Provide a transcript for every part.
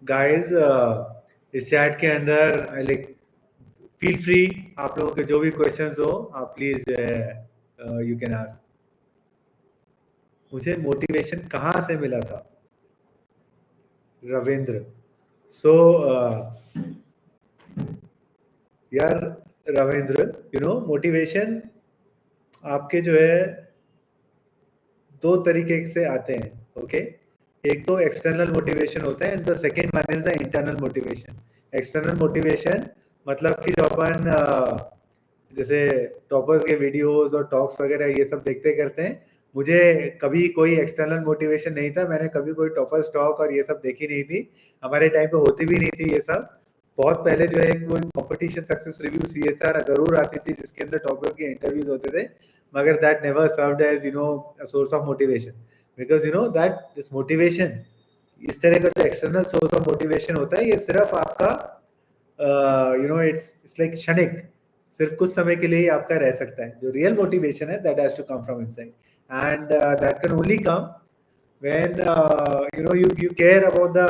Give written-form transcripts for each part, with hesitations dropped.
Guys इस chat के अंदर लाइक फील फ्री, आप लोगों के जो भी क्वेश्चंस हो आप प्लीज जो है यू कैन आस्क। मुझे मोटिवेशन कहाँ से मिला था? रविंद्र। सो यार रविंद्र, यू नो मोटिवेशन आपके जो है दो तरीके से आते हैं। ओके, एक तो एक्सटर्नल मोटिवेशन होता है and the second one is the internal motivation. External motivation मतलब कि जो अपन जैसे टॉपर्स के वीडियोस और टॉक्स वगैरह ये सब देखते करते हैं, मुझे कभी कोई एक्सटर्नल मोटिवेशन नहीं था। मैंने कभी कोई टॉपर्स टॉक और ये सब देखी नहीं थी, हमारे टाइम पे होती भी नहीं थी ये सब। बहुत पहले जो है कोई कंपटीशन सक्सेस रिव्यू सीएसआर जरूर आती थी जिसके अंदर टॉपर्स के इंटरव्यूज होते थे, मगर that never served as you know a source of motivation, because you know that this motivation, इस तरह का जो एक्सटर्नल सोर्स ऑफ मोटिवेशन होता है ये सिर्फ आपका यू नो इट्स लाइक क्षणिक, सिर्फ कुछ समय के लिए ही आपका रह सकता है। जो रियल मोटिवेशन है that has to come from inside and that can only come when you know you care about the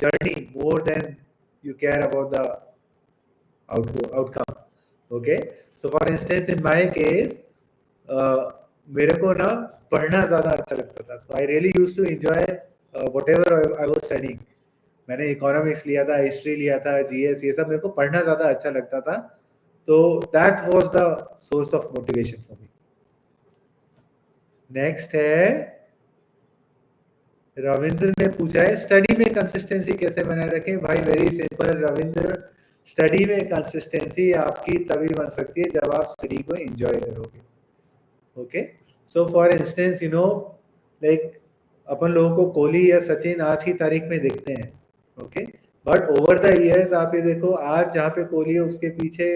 journey more than you care about the outcome. Okay, so for instance in my case मेरे को ना पढ़ना ज्यादा अच्छा लगता था, so I really used to enjoy whatever I was studying. मैंने economics लिया था, हिस्ट्री लिया था, जीएस, ये सब मेरे को पढ़ना ज्यादा अच्छा लगता था, तो that was the source of motivation for me. Next है रविंद्र ने पूछा है स्टडी में कंसिस्टेंसी कैसे बनाए रखें? भाई वेरी सिंपल रविंद्र, स्टडी में कंसिस्टेंसी आपकी तभी बन सकती है जब आप स्टडी को एंजॉय करोगे। Okay, so for instance you know like अपन लोगों को कोहली या सचिन आज की तारीख में देखते हैं, okay, but over the years आप ये देखो आज जहाँ पे कोहली है उसके पीछे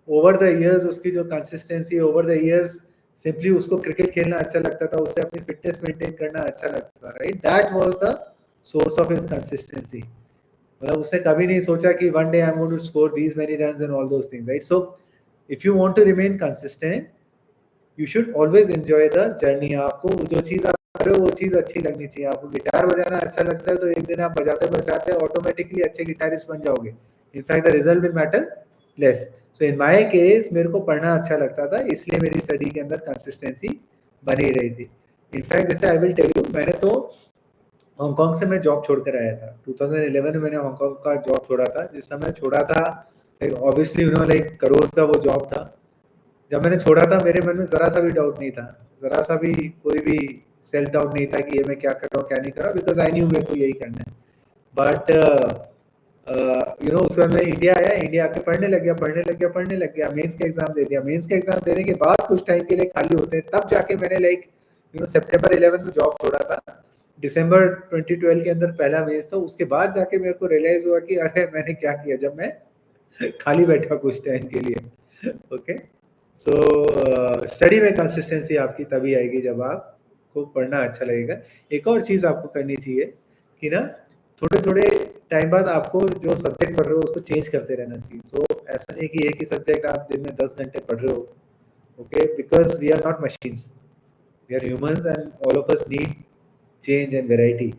ओवर द इयर्स उसकी जो consistency, over the years simply उसको क्रिकेट खेलना अच्छा लगता था, उससे अपनी फिटनेस मेंटेन करना अच्छा लगता था, right? That was the source of his consistency. मतलब उसने कभी नहीं सोचा कि one day I am going to score these many runs and all those things, right? So if you want to remain consistent you should always enjoy the journey. आपको जो चीज आप कर रहे हो वो चीज अच्छी लगनी चाहिए। आपको गिटार बजाना अच्छा लगता है तो एक दिन आप बजाते बजाते ऑटोमेटिकली अच्छे गिटारिस्ट बन जाओगे। In fact the result will matter less. So in my case मेरे को पढ़ना अच्छा लगता था, इसलिए मेरी स्टडी के अंदर कंसिस्टेंसी बनी रही थी। इनफैक्ट जैसे आई विल टेल यू, मैंने तो हांगकांग से मैं जॉब छोड़कर आया था 2011 में। मैंने हांगकांग का जॉब छोड़ा था। जिस समय छोड़ा था obviously you know like crore का वो जॉब था। जब मैंने छोड़ा था मेरे मन में जरा सा भी डाउट नहीं था, जरा सा भी कोई भी सेल्फ डाउट नहीं था कि ये मैं क्या कर रहा हूँ क्या नहीं कर रहा, बिकॉज आई न्यू मेरे को यही करना है। बट यू नो उसके बाद मैं इंडिया आया, इंडिया आके पढ़ने लग गया, मेंस का एग्जाम दे दिया। मेंस का एग्जाम देने के बाद कुछ टाइम के लिए खाली होते हैं, तब जाके मैंने लाइक यू नो सितंबर 11 में जॉब छोड़ा था, दिसंबर 2012 के अंदर पहला मेंस था। उसके बाद जाके मेरे को रियलाइज हुआ कि अरे मैंने क्या किया जब मैं खाली बैठा कुछ टाइम के लिए। ओके, सो स्टडी में कंसिस्टेंसी आपकी तभी आएगी जब आपको पढ़ना अच्छा लगेगा। एक और चीज़ आपको करनी चाहिए कि ना थोड़े थोड़े टाइम बाद आपको जो सब्जेक्ट पढ़ रहे हो उसको चेंज करते रहना चाहिए। सो ऐसा नहीं कि एक ही सब्जेक्ट आप दिन में 10 घंटे पढ़ रहे हो, okay, because we are not machines, we are humans and all of us need change and variety.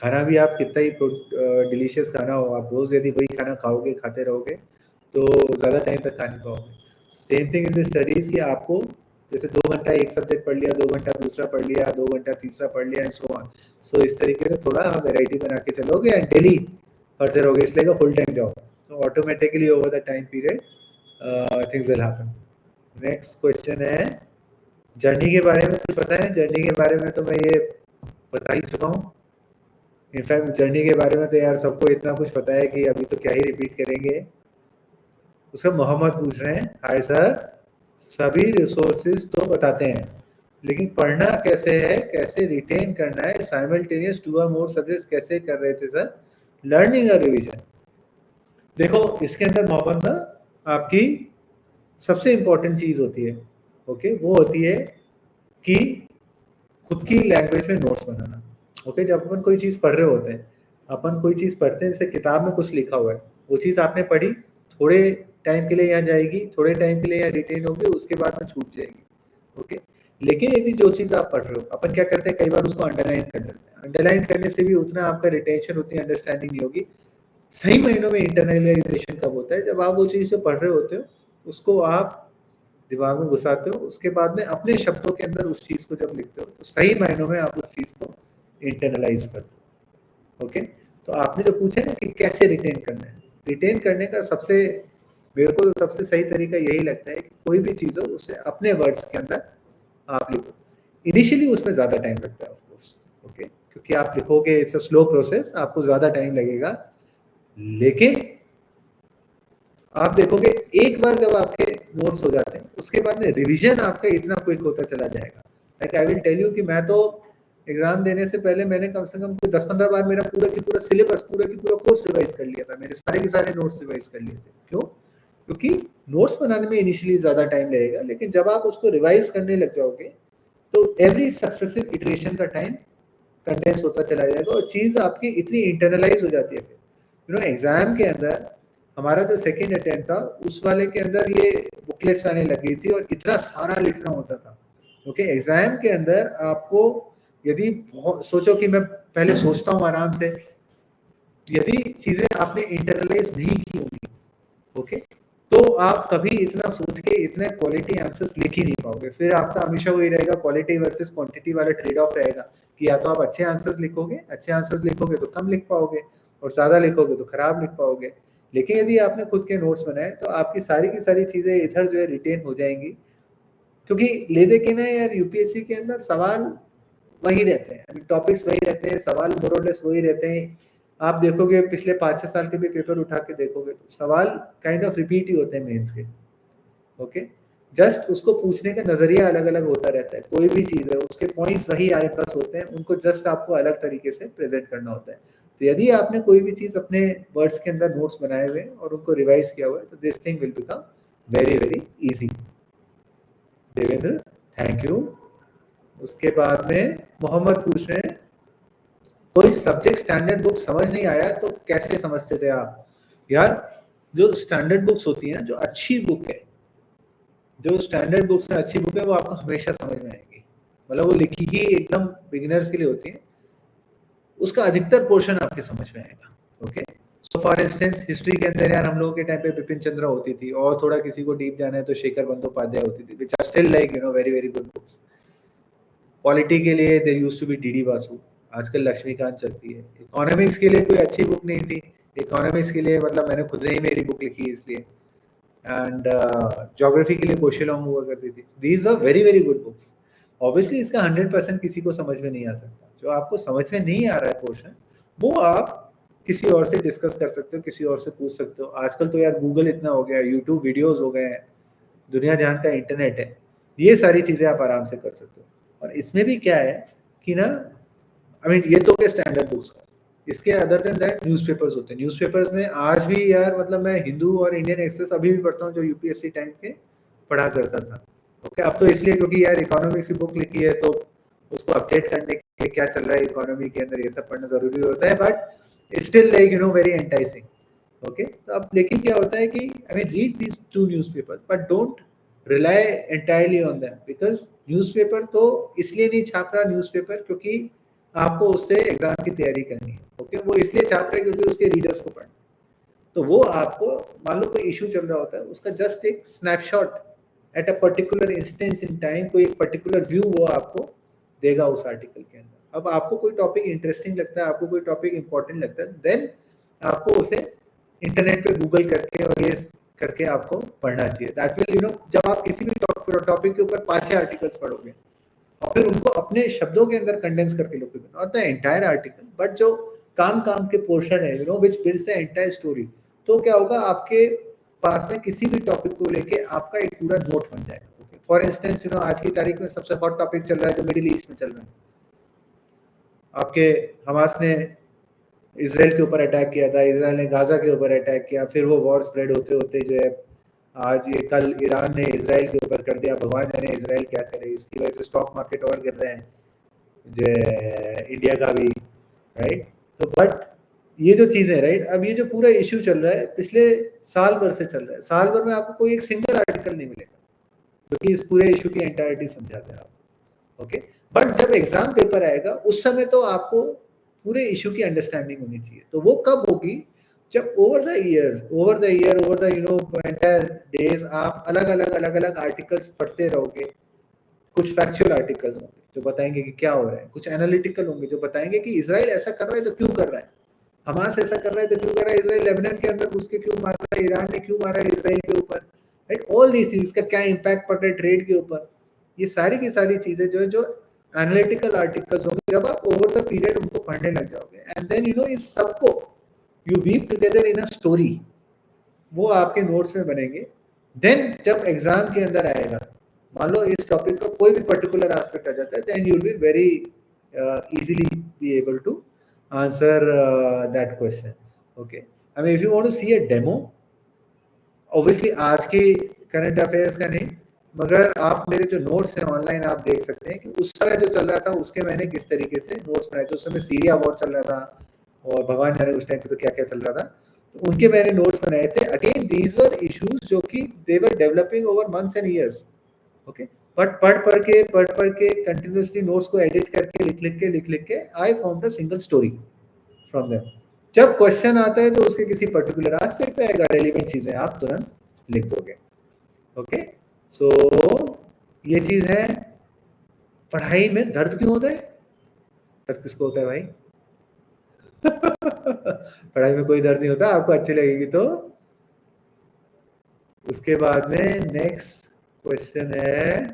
खाना भी आप कितना ही डिलीशियस खाना हो, आप रोज यदि वही खाना खाओगे खाते रहोगे तो ज़्यादा टाइम तक खा नहीं पाओगे। सेम थिंग इज स्टडीज कि आपको जैसे 2 घंटा एक सब्जेक्ट पढ़ लिया, 2 घंटा दूसरा पढ़ लिया, 2 घंटा तीसरा पढ़ लिया एंड सो ऑन। सो इस तरीके से थोड़ा वेराइटी बना के चलोगे एंड डेली पढ़ते रहोगे, इसलिए का फुल टाइम जॉब। तो automatically over the time period things will happen. Next question है जर्नी के बारे में कुछ पता है? जर्नी के बारे में तो मैं ये बता ही चुका हूँ। इनफैक्ट जर्नी के बारे में तो यार सबको इतना कुछ पता है कि अभी तो क्या ही रिपीट करेंगे। उसका मोहम्मद पूछ रहे हैं, हाय सर, सभी रिसोर्सेज तो बताते हैं लेकिन पढ़ना कैसे है, कैसे रिटेन करना है, साइमल्टेनियस 2 और मोर सब्जेक्ट्स कैसे कर रहे थे सर? लर्निंग और रिवीजन। देखो इसके अंदर मोहम्मद ना आपकी सबसे इंपॉर्टेंट चीज होती है, ओके, वो होती है कि खुद की लैंग्वेज में नोट्स बनाना। ओके, जब अपन कोई चीज पढ़ रहे होते हैं, अपन कोई चीज पढ़ते हैं जैसे किताब में कुछ लिखा हुआ है, वो चीज आपने पढ़ी, थोड़े टाइम के लिए यहाँ जाएगी, थोड़े टाइम के लिए यहाँ रिटेन होगी, उसके बाद में छूट जाएगी। ओके, लेकिन यदि जो चीज आप पढ़ रहे हो, अपन क्या करते हैं कई बार उसको अंडरलाइन कर देते हैं। अंडरलाइन करने से भी उतना आपका रिटेंशन, उतनी अंडरस्टैंडिंग नहीं होगी। सही मायनों में इंटरनलाइजेशन कब होता है, जब आप वो चीज़ जो पढ़ रहे होते हो उसको आप दिमाग में घुसाते हो, उसके बाद में अपने शब्दों के अंदर उस चीज़ को जब लिखते हो तो सही मायनों में आप उस चीज़ को इंटरनलाइज करते हो। ओके, तो आपने जो पूछा ना कि कैसे रिटेन करना है, रिटेन करने का मेरे को सबसे सही तरीका यही लगता है कि कोई भी चीज़ हो उसे अपने वर्ड्स के अंदर आप लिखो। इनिशियली उसमें ज़्यादा टाइम लगता है ऑफ कोर्स, ओके, क्योंकि आप लिखोगे, इट्स अ स्लो प्रोसेस, आपको ज़्यादा टाइम लगेगा, लेकिन आप देखोगे एक बार जब आपके नोट्स हो जाते हैं उसके बाद में रिवीजन आपका इतना क्विक होता चला जाएगा। Like I will tell you कि मैं तो एग्जाम देने से पहले मैंने कम से कम 10-15 बार मेरा पूरा की पूरा सिलेबस, पूरा की पूरा कोर्स रिवाइज कर लिया था, मेरे सारे के सारे नोट्स रिवाइज कर लिए थे। क्यों? क्योंकि नोट्स बनाने में इनिशियली ज्यादा टाइम लगेगा, लेकिन जब आप उसको रिवाइज करने लग जाओगे तो एवरी सक्सेसिव इटरेशन का टाइम कंडेंस होता चला जाएगा और चीज आपकी इतनी इंटरनलाइज हो जाती है। यू नो, एग्जाम के अंदर हमारा जो सेकेंड अटेम्प्ट था उस वाले के अंदर ये बुकलेट्स आने लगी थी और इतना सारा लिखना होता था। ओके, एग्जाम के अंदर आपको यदि सोचो कि मैं पहले सोचता हूँ आराम से, यदि चीजें आपने इंटरनलाइज नहीं की होगी, ओके, तो आप कभी इतना सोच के इतने क्वालिटी आंसर्स लिख ही नहीं पाओगे। फिर आपका हमेशा वही रहेगा, क्वालिटी वर्सेस क्वांटिटी वाला ट्रेड ऑफ रहेगा कि या तो आप अच्छे आंसर्स लिखोगे तो कम लिख पाओगे और ज्यादा लिखोगे तो खराब लिख पाओगे। लेकिन यदि आपने खुद के नोट्स बनाए तो आपकी सारी की सारी चीजें इधर जो है रिटेन हो जाएंगी, क्योंकि ले दे के ना यार यूपीएससी के अंदर सवाल वही रहते हैं, टॉपिक्स वही रहते हैं, सवाल मोर और लेस वही रहते हैं। आप देखोगे पिछले 5-6 साल के भी पेपर उठा के देखोगे तो सवाल काइंड ऑफ रिपीट ही होते हैं मेंस के। ओके, जस्ट उसको पूछने का नजरिया अलग अलग होता रहता है। कोई भी चीज है उसके पॉइंट्स वही 8-10 होते हैं, उनको जस्ट आपको अलग तरीके से प्रेजेंट करना होता है। तो यदि आपने कोई भी चीज अपने वर्ड्स के अंदर नोट्स बनाए हुए और उनको रिवाइज किया हुआ है तो this thing will become very very easy. Devendra, thank you. उसके बाद में मोहम्मद पूछ रहे हैं, कोई सब्जेक्ट स्टैंडर्ड बुक समझ नहीं आया तो कैसे समझते थे आप? यार, जो स्टैंडर्ड बुक्स होती है ना, जो अच्छी बुक है, जो स्टैंडर्ड बुक्स है, अच्छी बुक है, वो आपको हमेशा समझ में आएगी। मतलब वो लिखी ही एकदम बिगिनर्स के लिए होती है, उसका अधिकतर पोर्शन आपके समझ में आएगा। Okay, so for instance history के अंदर यार हम लोगों के टाइम पे बिपिन चंद्र होती थी, और थोड़ा किसी को डीप जाना है तो शेखर बंदोपाध्याय होती थी, which are still like very very good books. Polity के लिए there used to be DD Basu, आजकल लक्ष्मीकांत चलती है। इकोनॉमिक्स के लिए कोई अच्छी बुक नहीं थी, इकोनॉमिक्स के लिए मतलब मैंने खुद ने ही मेरी बुक लिखी है इसलिए। एंड ज्योग्राफी के लिए कोशिलॉम हुआ करती थी। These were very very good books. Obviously इसका 100% किसी को समझ में नहीं आ सकता। जो आपको समझ में नहीं आ रहा है पोर्शन, वो आप किसी और से डिस्कस कर सकते हो, किसी और से पूछ सकते हो। आजकल तो यार गूगल इतना हो गया, यूट्यूब वीडियोस हो गए हैं, दुनिया जहान का इंटरनेट है, ये सारी चीजें आप आराम से कर सकते हो। और इसमें भी क्या है कि ना, ये तो क्या स्टैंडर्ड बुक्स का, इसके अदर देन दैट न्यूज़पेपर्स होते हैं। न्यूज़पेपर्स में आज भी यार मतलब मैं हिंदू और इंडियन एक्सप्रेस अभी भी पढ़ता हूँ, जो यूपीएससी टाइम के पढ़ा करता था। ओके, अब तो इसलिए क्योंकि यार इकोनॉमिक्स की बुक लिखी है तो उसको अपडेट करने के लिए क्या चल रहा है इकोनॉमी के अंदर, ये सब पढ़ना जरूरी होता है, but still like very enticing. Okay, तो अब लेकिन क्या होता है कि read these 2 newspapers but don't rely entirely on them, because newspaper तो इसलिए नहीं छाप रहा न्यूज़पेपर क्योंकि आपको उससे एग्जाम की तैयारी करनी है। ओके, वो इसलिए छाप रहे हैं क्योंकि उसके रीडर्स को पढ़ना। तो वो आपको, मान लो कोई इशू चल रहा होता है, उसका जस्ट एक snapshot at a particular instance in time, कोई एक पर्टिकुलर व्यू वो आपको देगा उस आर्टिकल के अंदर। अब आपको कोई टॉपिक इंटरेस्टिंग लगता है, आपको कोई टॉपिक इंपॉर्टेंट लगता है, देन आपको उसे इंटरनेट पे गूगल करके और ये करके आपको पढ़ना चाहिए। दैट विल जब आप किसी भी टॉपिक के ऊपर 5-6 आर्टिकल्स पढ़ोगे और फिर उनको अपने शब्दों के अंदर कंडेंस करके लोगे, not the entire article but जो काम के पोर्शन है which builds the entire story, तो क्या होगा, आपके पास में किसी भी टॉपिक को लेके आपका एक पूरा नोट बन जाएगा। फॉर इंस्टेंस आज की तारीख में सबसे हॉट टॉपिक चल रहा है जो मिडिल ईस्ट में चल रहा है, आपके हमास ने इसराइल के ऊपर अटैक किया था, इसराइल ने गाजा के ऊपर अटैक किया, फिर वो वॉर स्प्रेड होते होते जो है आज ये कल ईरान ने इसराइल के ऊपर कर दिया। भगवान जाने इसराइल क्या करे, इसकी वजह से स्टॉक मार्केट और गिर रहे हैं, जो इंडिया का भी, राइट। तो बट ये जो चीजें, राइट, अब ये जो पूरा इश्यू चल रहा है पिछले साल भर से चल रहा है, साल भर में आपको कोई एक सिंगल आर्टिकल नहीं मिलेगा क्योंकि इस पूरे इश्यू की एंटायरिटी समझाते हैं आप। ओके, बट जब एग्जाम पेपर आएगा उस समय तो आपको पूरे इश्यू की अंडरस्टैंडिंग होनी चाहिए। तो वो कब होगी, जब over the year over the entire days आप अलग अलग आर्टिकल्स पढ़ते रहोगे, कुछ फैक्चुअल आर्टिकल्स होंगे जो बताएंगे कि क्या हो रहा है, कुछ एनालिटिकल होंगे जो बताएंगे कि इजराइल ऐसा कर रहा है तो क्यों कर रहा है, हमास ऐसा कर रहा है तो क्यों कर रहा है, इजराइल लेबनान के अंदर घुस के क्यों मार रहा है, ईरान ने क्यों मारा है इजराइल के ऊपर, राइट, ऑल दिस चीज का क्या इम्पैक्ट पड़ रहा है ट्रेड के ऊपर, ये सारी की सारी चीजें जो है जो एनालिटिकल आर्टिकल्स होंगे, जब आप ओवर द पीरियड उनको पढ़ने लग जाओगे एंड देन इस सबको you weave together in a story, वो आपके नोट्स में बनेंगे। देन जब एग्जाम के अंदर आएगा, मान लो इस टॉपिक का कोई भी पर्टिकुलर एस्पेक्ट आ जाता है, then you will be very easily be able to answer that question. Okay, I mean if you want to see a demo, obviously आज के करंट अफेयर्स का नहीं, मगर आप मेरे जो नोट्स हैं ऑनलाइन आप देख सकते हैं कि उस समय जो चल रहा था उसके मैंने किस तरीके से नोट्स बनाए थे। उस समय सीरिया वॉर चल रहा था और भगवान जाने उस टाइम पे तो क्या क्या चल रहा था, तो उनके मैंने नोट्स बनाए थे। अगेन दीज वर इश्यूज जो कि they were developing over months and years. Okay, but पढ़ के कंटिन्यूअसली नोट्स को एडिट करके लिख लिख के I found a single storey from them. जब क्वेश्चन आता है तो उसके किसी पर्टिकुलर एस्पेक्ट पे आएगा, रेलिवेंट चीजें आप तुरंत लिख दोगे। ओके, सो ये चीज है। पढ़ाई में दर्द क्यों होता है? दर्द किसको होता है भाई? पढ़ाई में कोई दर्द नहीं होता, आपको अच्छी लगेगी तो। उसके बाद में नेक्स्ट क्वेश्चन है,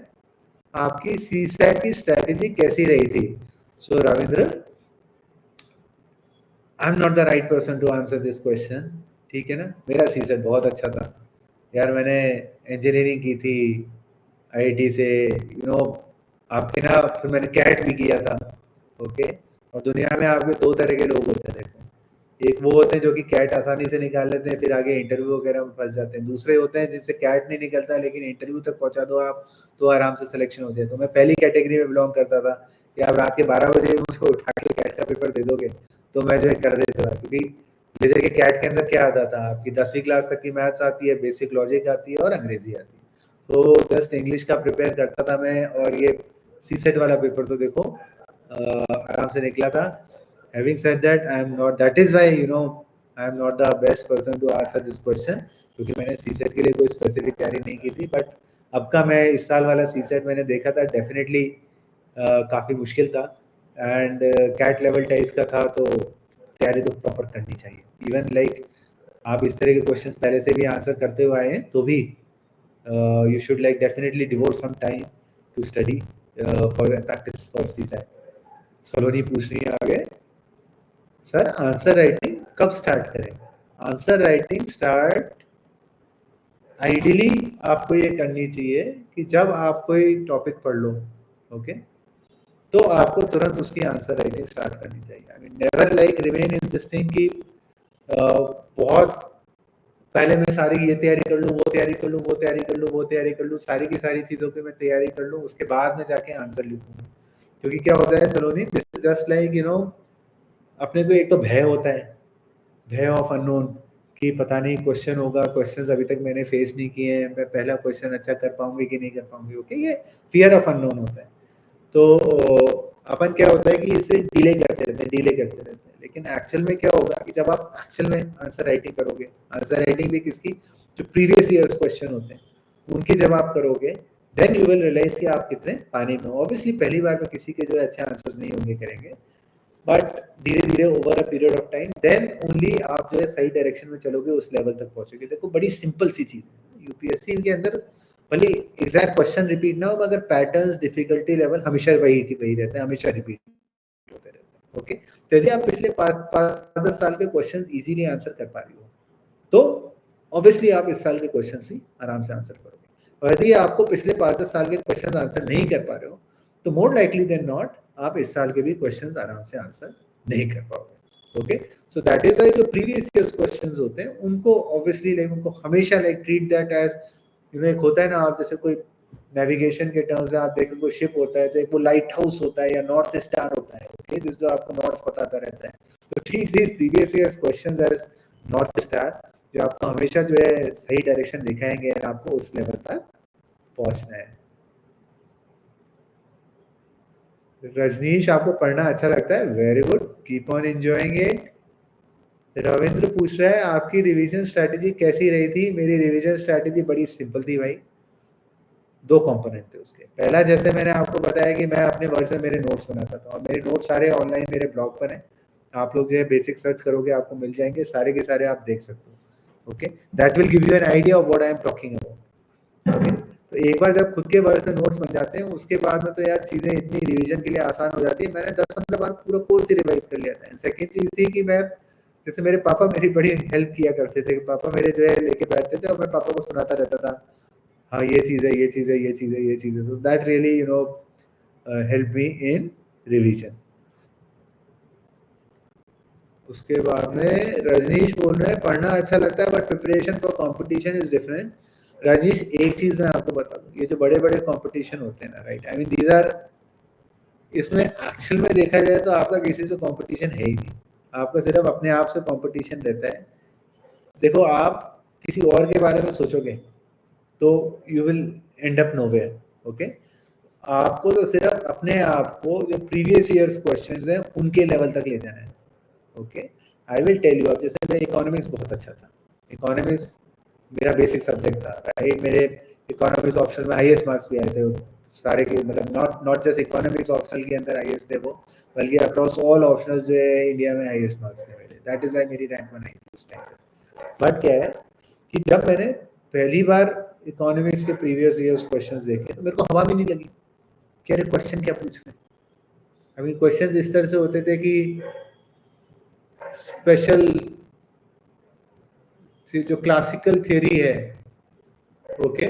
आपकी सीसैट की स्ट्रेटेजी कैसी रही थी? So Ravindra, I am not the right person to answer this question, ठीक है ना। मेरा सीसैट बहुत अच्छा था यार, मैंने इंजीनियरिंग की थी आईआईटी से, आपके ना, फिर मैंने कैट भी किया था। ओके, और दुनिया में आपके दो तरह के लोग होते हैं, देखो, एक वो होते हैं जो कि कैट आसानी से निकाल लेते हैं, फिर आगे इंटरव्यू वगैरह में फंस जाते हैं। दूसरे होते हैं जिनसे कैट नहीं निकलता लेकिन इंटरव्यू तक पहुंचा दो आप तो आराम से सिलेक्शन हो जाए। तो मैं पहली कैटेगरी में बिलोंग करता था कि आप रात के 12 बजे मुझे उठा के कैट का पेपर दे दोगे तो मैं जो है कर देता था, क्योंकि जैसे कि कैट के अंदर क्या आता था, आपकी 10वीं क्लास तक की मैथ्स आती है, बेसिक लॉजिक आती है और अंग्रेजी आती है, तो जस्ट इंग्लिश का प्रिपेयर करता था मैं। और ये सीसेट वाला पेपर तो देखो आराम से निकला था। Having said that, I am not. That is why I am not the best person to answer this question, क्योंकि मैंने सीसेट के लिए कोई स्पेसिफिक तैयारी नहीं की थी। बट अब का मैं इस साल वाला सीसेट मैंने देखा था, डेफिनेटली काफ़ी मुश्किल था एंड कैट लेवल टाइप्स का था, तो तैयारी तो प्रॉपर करनी चाहिए। इवन लाइक आप इस तरह के क्वेश्चंस पहले से भी आंसर करते हुए आए हैं तो भी you should like definitely devote some time to study for practice for CSAT। सलोनी पूछ रही है आगे, सर आंसर राइटिंग कब स्टार्ट करें? आंसर राइटिंग स्टार्ट आइडियली आपको ये करनी चाहिए कि जब आप कोई टॉपिक पढ़ लो, ओके, तो आपको तुरंत उसकी आंसर राइटिंग स्टार्ट करनी चाहिए। I mean never like remain in this thing कि बहुत पहले मैं सारी ये तैयारी कर लूँ, वो तैयारी कर लूँ, वो तैयारी कर लूँ, वो तैयारी कर लूँ, सारी की सारी चीज़ों की मैं तैयारी कर लूँ, उसके बाद में जाके आंसर लिखूँ। क्योंकि क्या होता है सलोनी, दिस इज जस्ट लाइक अपने को एक तो भय होता है, भय ऑफ अननोन, कि पता नहीं क्वेश्चन होगा, क्वेश्चंस अभी तक मैंने फेस नहीं किए हैं, मैं पहला क्वेश्चन अच्छा कर पाऊंगी कि नहीं कर पाऊंगी। ओके, ये फियर ऑफ अननोन होता है। तो अपन क्या होता है कि इसे डिले करते रहते हैं, लेकिन एक्चुअल में क्या होगा कि जब आप एक्चुअल में आंसर राइटिंग करोगे, आंसर राइटिंग भी किसकी, जो प्रीवियस ईयर्स क्वेश्चन होते हैं उनके जब आप करोगे, देन यू विल रियलाइज कि आप कितने पानी में हो। ऑब्वियसली पहली बार में किसी के जो अच्छे आंसर्स नहीं होंगे करेंगे, बट धीरे धीरे over a period of time then only आप जो है सही डायरेक्शन में चलोगे, उस लेवल तक पहुंचोगे। देखो बड़ी सिंपल सी चीज है यूपीएससी के अंदर, भले एग्जैक्ट क्वेश्चन रिपीट ना हो मगर पैटर्न्स, डिफिकल्टी लेवल हमेशा वही की वही रहता है, हमेशा रिपीट होते रहते हैं। ओके, तो यदि आप पिछले 5-10 साल के क्वेश्चन इजीली आंसर कर पा रही हो तो ऑब्वियसली आप इस साल के क्वेश्चन भी आराम से आंसर करोगे। और यदि आपको पिछले 5-10 साल के क्वेश्चन आंसर नहीं कर पा रहे हो तो मोर लाइकली देन नॉट आप इस साल के भी क्वेश्चंस आराम से आंसर नहीं कर पाओगे। Okay, so that is why जो प्रीवियस ईयर्स क्वेश्चंस होते हैं उनको ऑब्वियसली लाइक उनको हमेशा लाइक ट्रीट दैट एज एक होता है ना, आप जैसे कोई नेविगेशन के टर्म्स में आप देखो कोई शिप होता है तो एक वो लाइट हाउस होता है या नॉर्थ स्टार होता है, ओके, जिस जो आपको नॉर्थ बताता रहता है। तो treat this previous years questions as north star, जो आपको हमेशा जो है सही डायरेक्शन दिखाएंगे और आपको उस लेवल तक पहुंचना है। रजनीश, आपको पढ़ना अच्छा लगता है, very good, keep on enjoying it. Ravindra पूछ रहा है आपकी रिवीजन स्ट्रैटेजी कैसी रही थी? मेरी रिवीजन स्ट्रैटेजी बड़ी सिंपल थी भाई। 2 कंपोनेंट थे उसके। पहला, जैसे मैंने आपको बताया कि मैं अपने वर्ड से मेरे नोट्स बनाता था और मेरे नोट्स सारे ऑनलाइन मेरे ब्लॉग पर हैं। आप लोग जो है बेसिक सर्च करोगे आपको मिल जाएंगे, सारे के सारे आप देख सकते हो। Okay, that will give you an idea of what I am talking about. Okay, तो एक बार जब खुद के वर्ड से नोट्स बन जाते हैं उसके बाद में तो यार चीज़ें इतनी रिवीजन के लिए आसान हो जाती है। मैंने 10-15 बार पूरा कोर्स ही रिवाइज कर लिया था। सेकेंड चीज़ थी कि मैं, जैसे मेरे पापा मेरी बड़ी हेल्प किया करते थे। पापा मेरे जो है लेके बैठते थे और मैं पापा को सुनाता रहता था, हाँ ये चीज़ है, ये चीज़ है, ये चीज़ है, ये चीज़ है। तो that really help me in revision. उसके बाद में रजनीश बोल रहे हैं पढ़ना अच्छा लगता है but preparation for competition is different. Rajneesh, एक चीज मैं आपको बता दूं, ये जो बड़े बड़े कंपटीशन होते हैं ना, right, I mean these are, इसमें एक्चुअल में देखा जाए तो आपका किसी से कंपटीशन है ही नहीं। आपका सिर्फ अपने आप से कंपटीशन रहता है। देखो, आप किसी और के बारे में सोचोगे तो you will and up nowhere. Okay, आपको तो सिर्फ अपने आप को जो प्रीवियस ईयर्स क्वेश्चंस हैं उनके लेवल तक ले जाना है। Okay, I will tell you. अब जैसे मेरा इकोनॉमिक्स बहुत अच्छा था, इकोनॉमिक्स मेरा बेसिक सब्जेक्ट था, राइट। मेरे इकोनॉमिक्स ऑप्शनल में हाईएस्ट मार्क्स भी आए थे सारे के, मतलब नॉट जस्ट इकोनॉमिक्स ऑप्शनल के अंदर हाईएस्ट थे वो, बल्कि अक्रॉस ऑल ऑप्शनल्स जो है इंडिया में हाईएस्ट मार्क्स थे मेरे। दैट इज वाई मेरी रैंक 1 आई थी उस टाइम। बट क्या है कि जब मैंने पहली बार इकोनॉमिक्स के प्रीवियस ईयर्स क्वेश्चंस देखे तो मेरे को हवा भी नहीं लगी कि अरे क्वेश्चन क्या पूछ रहे हैं। अभी क्वेश्चंस इस तरह से होते थे कि स्पेशल जो क्लासिकल थ्योरी है, ओके,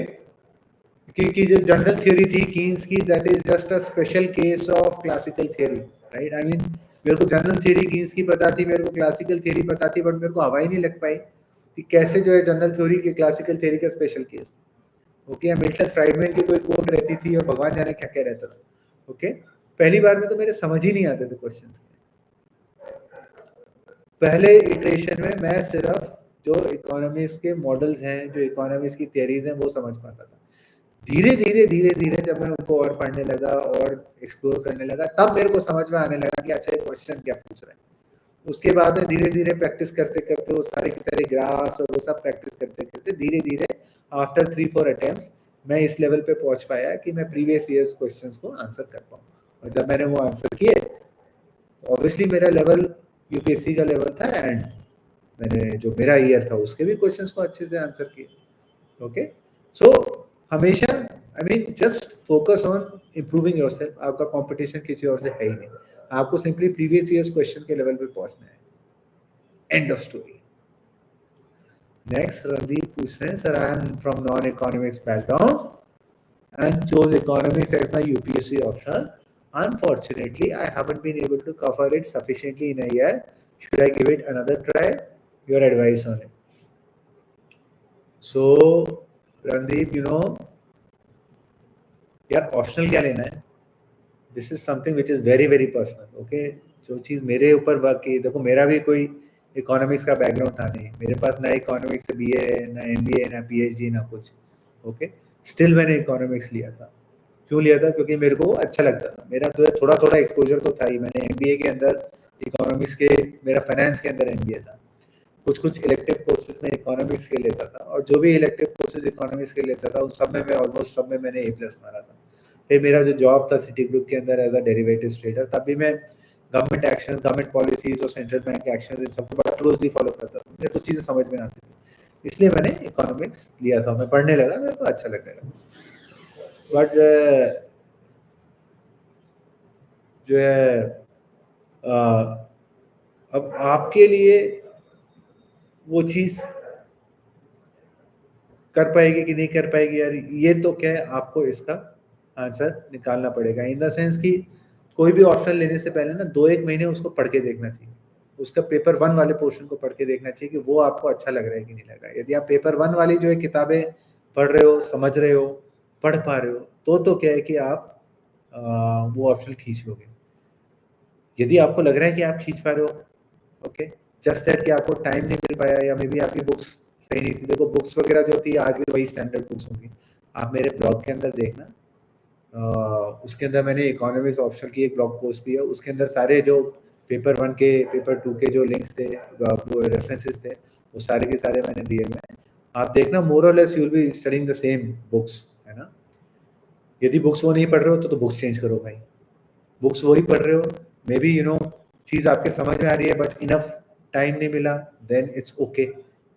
कि जो जनरल थ्योरी थी कीन्स की, that is just a special case of classical theory, right. I mean मेरे को जनरल थ्योरी कीन्स की पता थी, मेरे को क्लासिकल थ्योरी पता थी, बट मेरे को हवा ही नहीं लग पाई कि कैसे जो है जनरल थ्योरी के क्लासिकल थ्योरी का special case. Okay, Milton Friedman की कोई कोट रहती थी और भगवान जाने क्या क्या रहता था। ओके, पहली बार में तो मेरे समझ ही नहीं आते थे क्वेश्चंस। पहले इटरेशन में मैं सिर्फ जो इकोनॉमिक्स के मॉडल्स हैं, जो इकोनॉमिक्स की थियरीज हैं, वो समझ पाता था। धीरे धीरे धीरे धीरे जब मैं उनको और पढ़ने लगा और एक्सप्लोर करने लगा, तब मेरे को समझ में आने लगा कि अच्छा ये क्वेश्चन क्या पूछ रहे हैं। उसके बाद में धीरे धीरे प्रैक्टिस करते करते वो सारे के सारे ग्राफ्स और वो सब प्रैक्टिस करते करते धीरे धीरे आफ्टर 3-4 अटेम्प्ट्स मैं इस लेवल पे पहुंच पाया कि मैं प्रीवियस ईयर्स क्वेश्चंस को आंसर कर पाऊँ। और जब मैंने वो आंसर किए, ऑब्वियसली मेरा लेवल यूपीएससी का लेवल था, एंड मैंने जो मेरा ईयर था उसके भी क्वेश्चंस को अच्छे से आंसर किए। ओके, सो हमेशा, I mean just focus on improving yourself. आपका कंपटीशन किसी और से है ही नहीं, आपको सिंपली प्रीवियस ईयर्स क्वेश्चन के लेवल पे पहुंचना है। End of story. Next Randeep पूछ रहे हैं, sir I am from non economics background and chose economics as my UPSC option. Unfortunately, I haven't been able to cover it sufficiently in a year. Should I give it another try? Your advice on it. So, Randeep, यार optional क्या लेना है? This is something which is very very personal. Okay, जो चीज़ मेरे ऊपर work की, देखो मेरा भी कोई इकोनॉमिक्स का बैकग्राउंड था नहीं, मेरे पास ना इकोनॉमिक्स से बीए है, ना एमबीए, ना पीएचडी, ना कुछ। ओके, स्टिल मैंने इकोनॉमिक्स लिया था। क्यों लिया था? क्योंकि मेरे को अच्छा लगता था। मेरा तो थोड़ा थोड़ा एक्सपोजर तो था ही। मैंने एमबीए के अंदर इकोनॉमिक्स के, मेरा फाइनेंस के अंदर एमबीए था। कुछ कुछ इलेक्टिव कोर्सेज में इकोनॉमिक्स के लेता था, और जो भी इलेक्टिव कोर्सेज इकोनॉमिक्स के लेता था उन सब में मैं ऑलमोस्ट सब में मैंने ए प्लस मारा था। फिर मेरा जो जॉब था सिटी ग्रुप के अंदर एज अ डेरिवेटिव ट्रेडर, तब भी मैं गवर्नमेंट एक्शन, गवर्नमेंट पॉलिसीज और सेंट्रल बैंक एक्शन इन सबको बड़ा क्लोजली फॉलो करता था। मुझे कुछ चीज़ें समझ में आती थी, इसलिए मैंने इकोनॉमिक्स लिया था। मैं पढ़ने लगा, मेरे को अच्छा लगने लगा। बट जो है अब आपके लिए वो चीज़ कर पाएगी कि नहीं कर पाएगी, यार ये तो क्या है, आपको इसका आंसर निकालना पड़ेगा। इन द सेंस कि कोई भी ऑप्शन लेने से पहले ना 2-1 महीने उसको पढ़ के देखना चाहिए। उसका पेपर 1 वाले पोर्शन को पढ़ के देखना चाहिए कि वो आपको अच्छा लग रहा है कि नहीं लग रहा है। यदि आप पेपर 1 वाली जो है किताबें पढ़ रहे हो, समझ रहे हो, पढ़ पा रहे हो, तो क्या है कि आप वो ऑप्शन खींच लोगे। यदि आपको लग रहा है कि आप खींच पा रहे हो, ओके, जस्ट दैट कि आपको टाइम नहीं मिल पाया या मे बी आपकी बुक्स सही नहीं थी। देखो बुक्स वगैरह जो थी आज भी वही स्टैंडर्ड बुक्स होंगी। आप मेरे ब्लॉग के अंदर देखना, उसके अंदर मैंने इकोनॉमिक्स ऑप्शनल की एक ब्लॉग पोस्ट भी है, उसके अंदर सारे जो पेपर 1 के पेपर 2 के जो लिंक्स थे, वो रेफरेंसेस थे, वो सारे के सारे मैंने दिए हुए हैं। आप देखना मोर और less you will B studying the same books, है ना? यदि बुक्स वो नहीं पढ़ रहे हो तो बुक्स चेंज करो भाई। बुक्स वही पढ़ रहे हो, मे बी यू नो चीज़ आपके समझ में आ रही है बट इनफ टाइम नहीं मिला, then it's okay,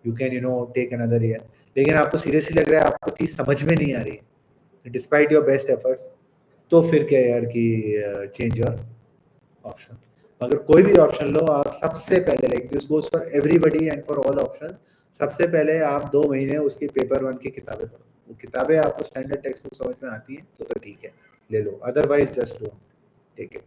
you can you know take another year. लेकिन आपको सीरियसली लग रहा है आपको चीज़ समझ में नहीं आ रही है डिस्पाइट योर बेस्ट एफर्ट्स, तो फिर क्या यार कि चेंज योर ऑप्शन। अगर कोई भी ऑप्शन लो, आप सबसे पहले, like this goes for everybody and for all option, सबसे पहले आप 2 महीने उसकी पेपर 1 की किताबें पढ़ो। वो किताबें आपको स्टैंडर्ड टेक्स्ट बुक समझ में आती हैं तो ठीक है, ले लो, otherwise just don't take it.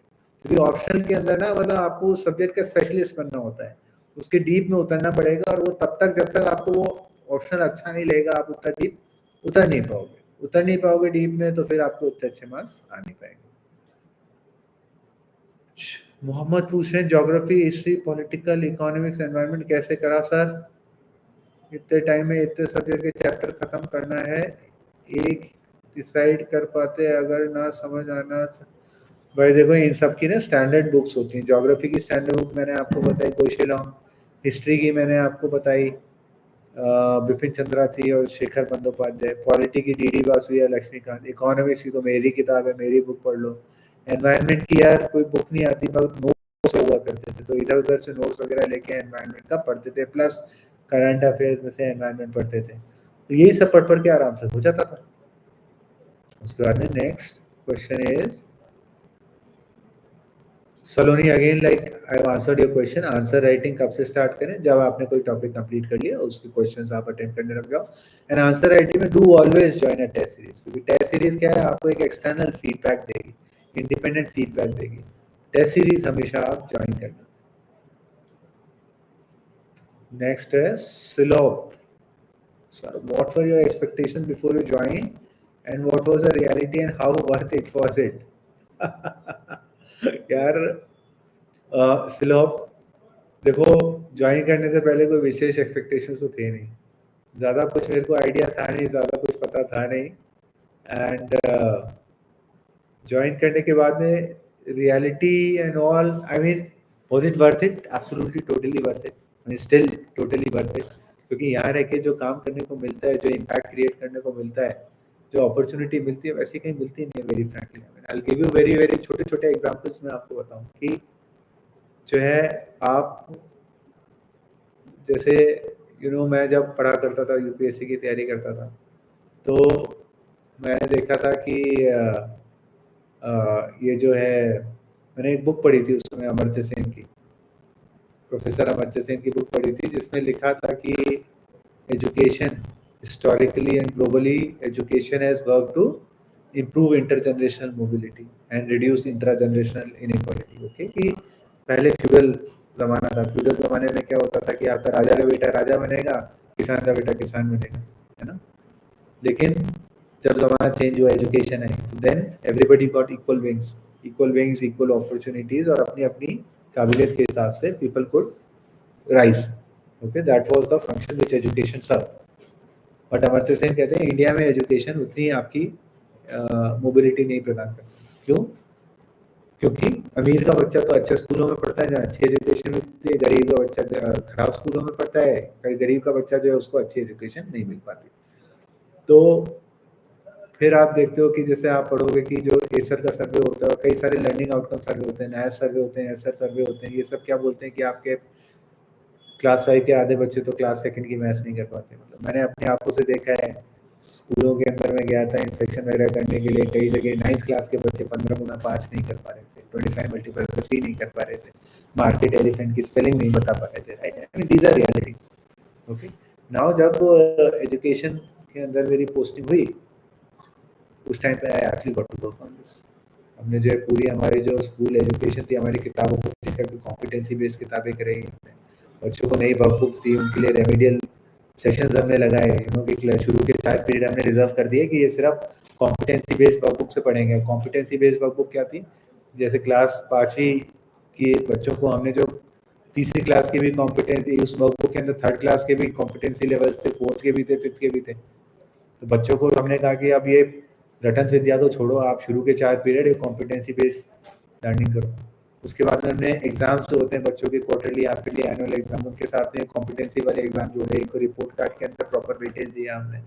क्योंकि ऑप्शनल के अंदर ना मतलब आपको उस सब्जेक्ट का स्पेशलिस्ट बनना होता है, उसके डीप में उतरना पड़ेगा, और वो तब तक जब तक आपको वो ऑप्शनल अच्छा नहीं लगेगा आप उतना डीप उतर नहीं पाओगे। उतर नहीं पाओगे डीप में तो फिर आपको उतने अच्छे मार्क्स आ नहीं पाएंगे। मोहम्मद पूछ रहे हैं geography, history, political, economics, environment कैसे करा सर? इतने टाइम में इतने सब्जेक्ट के चैप्टर खत्म करना है, एक डिसाइड कर पाते अगर ना समझ आना। भाई देखो इन सब की ना स्टैंडर्ड बुक्स होती हैं। ज्योग्राफी की स्टैंडर्ड बुक मैंने आपको बताई कोशिलॉन्ग, हिस्ट्री की मैंने आपको बताई बिपिन चंद्रा थी और शेखर बंदोपाध्याय, पॉलिटी की डी वासु या लक्ष्मीकांत, इकोनॉमिक्स की तो मेरी किताब है, मेरी बुक पढ़ लो। एनवायरनमेंट की यार कोई बुक नहीं आती, बहुत नोट्स हुआ करते थे, तो इधर उधर से नोट्स वगैरह लेके एनवायरनमेंट का पढ़ते थे, प्लस करंट अफेयर्स में से एनवायरनमेंट पढ़ते थे, तो यही सब पढ़ पढ़ के आराम से हो जाता था। उसके बाद में next question is Saloni again, like I have answered your question, answer writing कब से स्टार्ट करें? जब आपने कोई टॉपिक कंप्लीट कर लिया, उसके क्वेश्चंस आप अटेम्प्ट करने लग जाओ। एंड आंसर राइटिंग में do always join a test series, क्योंकि टेस्ट सीरीज क्या है, आपको एक एक्सटर्नल फीडबैक देगी, इंडिपेंडेंट फीडबैक देगी। टेस्ट सीरीज हमेशा आप ज्वाइन करना। नेक्स्ट है सिलोप sir, what were your expectation before you join and what was the reality and how worth it was it? यार सिलोप देखो, ज्वाइन करने से पहले कोई विशेष एक्सपेक्टेशंस तो थे नहीं, ज़्यादा कुछ मेरे को आइडिया था नहीं, ज़्यादा कुछ पता था नहीं। एंड ज्वाइन करने के बाद में reality and all, I mean was it worth it? Absolutely totally worth it, I mean still totally worth it, क्योंकि यहाँ रह के जो काम करने को मिलता है, जो इम्पैक्ट क्रिएट करने को मिलता है, जो अपॉर्चुनिटी मिलती है, वैसी कहीं मिलती नहीं है very frankly. I will give you very very छोटे छोटे एग्जांपल्स मैं आपको बताऊं कि जो है आप जैसे यू नो मैं जब पढ़ा करता था, यूपीएससी की तैयारी करता था, तो मैंने देखा था कि ये जो है, मैंने एक बुक पढ़ी थी उस समय अमर्त्य सेन की, प्रोफेसर अमर्त्य सेन की बुक पढ़ी थी, जिसमें लिखा था कि education historically and globally, education has work to improve intergenerational mobility and reduce intragenerational inequality। Okay, कि पहले फ्यूडल जमाना था, फ्यूडल जमाने में क्या होता था कि आपका राजा का बेटा राजा बनेगा, किसान का बेटा किसान बनेगा, है ना? लेकिन जब जमाना चेंज हुआ, एजुकेशन है, तो then everybody got equal wings, equal opportunities, और अपनी अपनी काबिलियत के हिसाब से people could rise. Okay, that was the function which education serve. But Amartya Sen कहते हैं इंडिया में एजुकेशन उतनी आपकी मोबिलिटी नहीं प्रदान करता। क्यों? क्योंकि अमीर का बच्चा तो अच्छे स्कूलों में पढ़ता है, जहाँ अच्छी एजुकेशन मिलती है, गरीब का बच्चा खराब स्कूलों में पढ़ता है, गरीब का बच्चा जो है उसको अच्छी एजुकेशन नहीं मिल पाती। तो फिर आप देखते हो कि जैसे आप पढ़ोगे कि जो एसर का सर्वे होता है, कई सारे लर्निंग आउटकम सर्वे होते हैं, नैस सर्वे होते हैं, एसर सर्वे होते हैं, ये सब क्या बोलते हैं कि आपके क्लास 5 के आधे बच्चे तो क्लास 2 की मैथ्स नहीं कर पाते। मतलब मैंने अपने आंखों से देखा है, स्कूलों के अंदर में गया था इंस्पेक्शन वगैरह करने के लिए, कई जगह 9th क्लास के बच्चे 15 गुना 5 नहीं कर पा रहे थे, 25 मल्टीपल 3 नहीं कर पा रहे थे, मार्केट एलिफेंट की स्पेलिंग नहीं बता पा रहे थे, right? I mean these are realities. Okay, now जब एजुकेशन के अंदर मेरी पोस्टिंग हुई, उस टाइम पे I actually got to work on this. हमने जो है पूरी हमारी जो स्कूल एजुकेशन थी, हमारी किताबों को चेंज करके कॉम्पिटेंसी बेस्ड किताबें कराई हमने, बच्चों को नई वर्कबुक्स दी, उनके लिए रेमेडियल सेशंस हमने लगाए, यू नो कि शुरू के 4 पीरियड हमने रिजर्व कर दिए कि ये सिर्फ कॉम्पिटेंसी बेस्ड वर्कबुक से पढ़ेंगे। कॉम्पिटेंसी बेस्ड वर्कबुक क्या थी? जैसे क्लास 5वीं के बच्चों को हमने जो तीसरी क्लास की भी कॉम्पिटेंसी, उस वर्कबुक के अंदर 3rd क्लास के भी कॉम्पिटेंसी लेवल्स थे, 4th के भी थे, 5th के भी थे। तो बच्चों को हमने कहा कि अब ये रटन विद्या तो छोड़ो, आप शुरू के 4 पीरियड एक कॉम्पिटेंसी बेस्ड लर्निंग करो। उसके बाद में हमने एग्जाम्स जो होते हैं बच्चों के क्वार्टरली, हाफिली, एनुअल एग्जाम, उनके साथ में कॉम्पिटेंसी वाले एग्जाम जोड़े, इनको रिपोर्ट कार्ड के अंदर प्रॉपर वेटेज दिया हमने।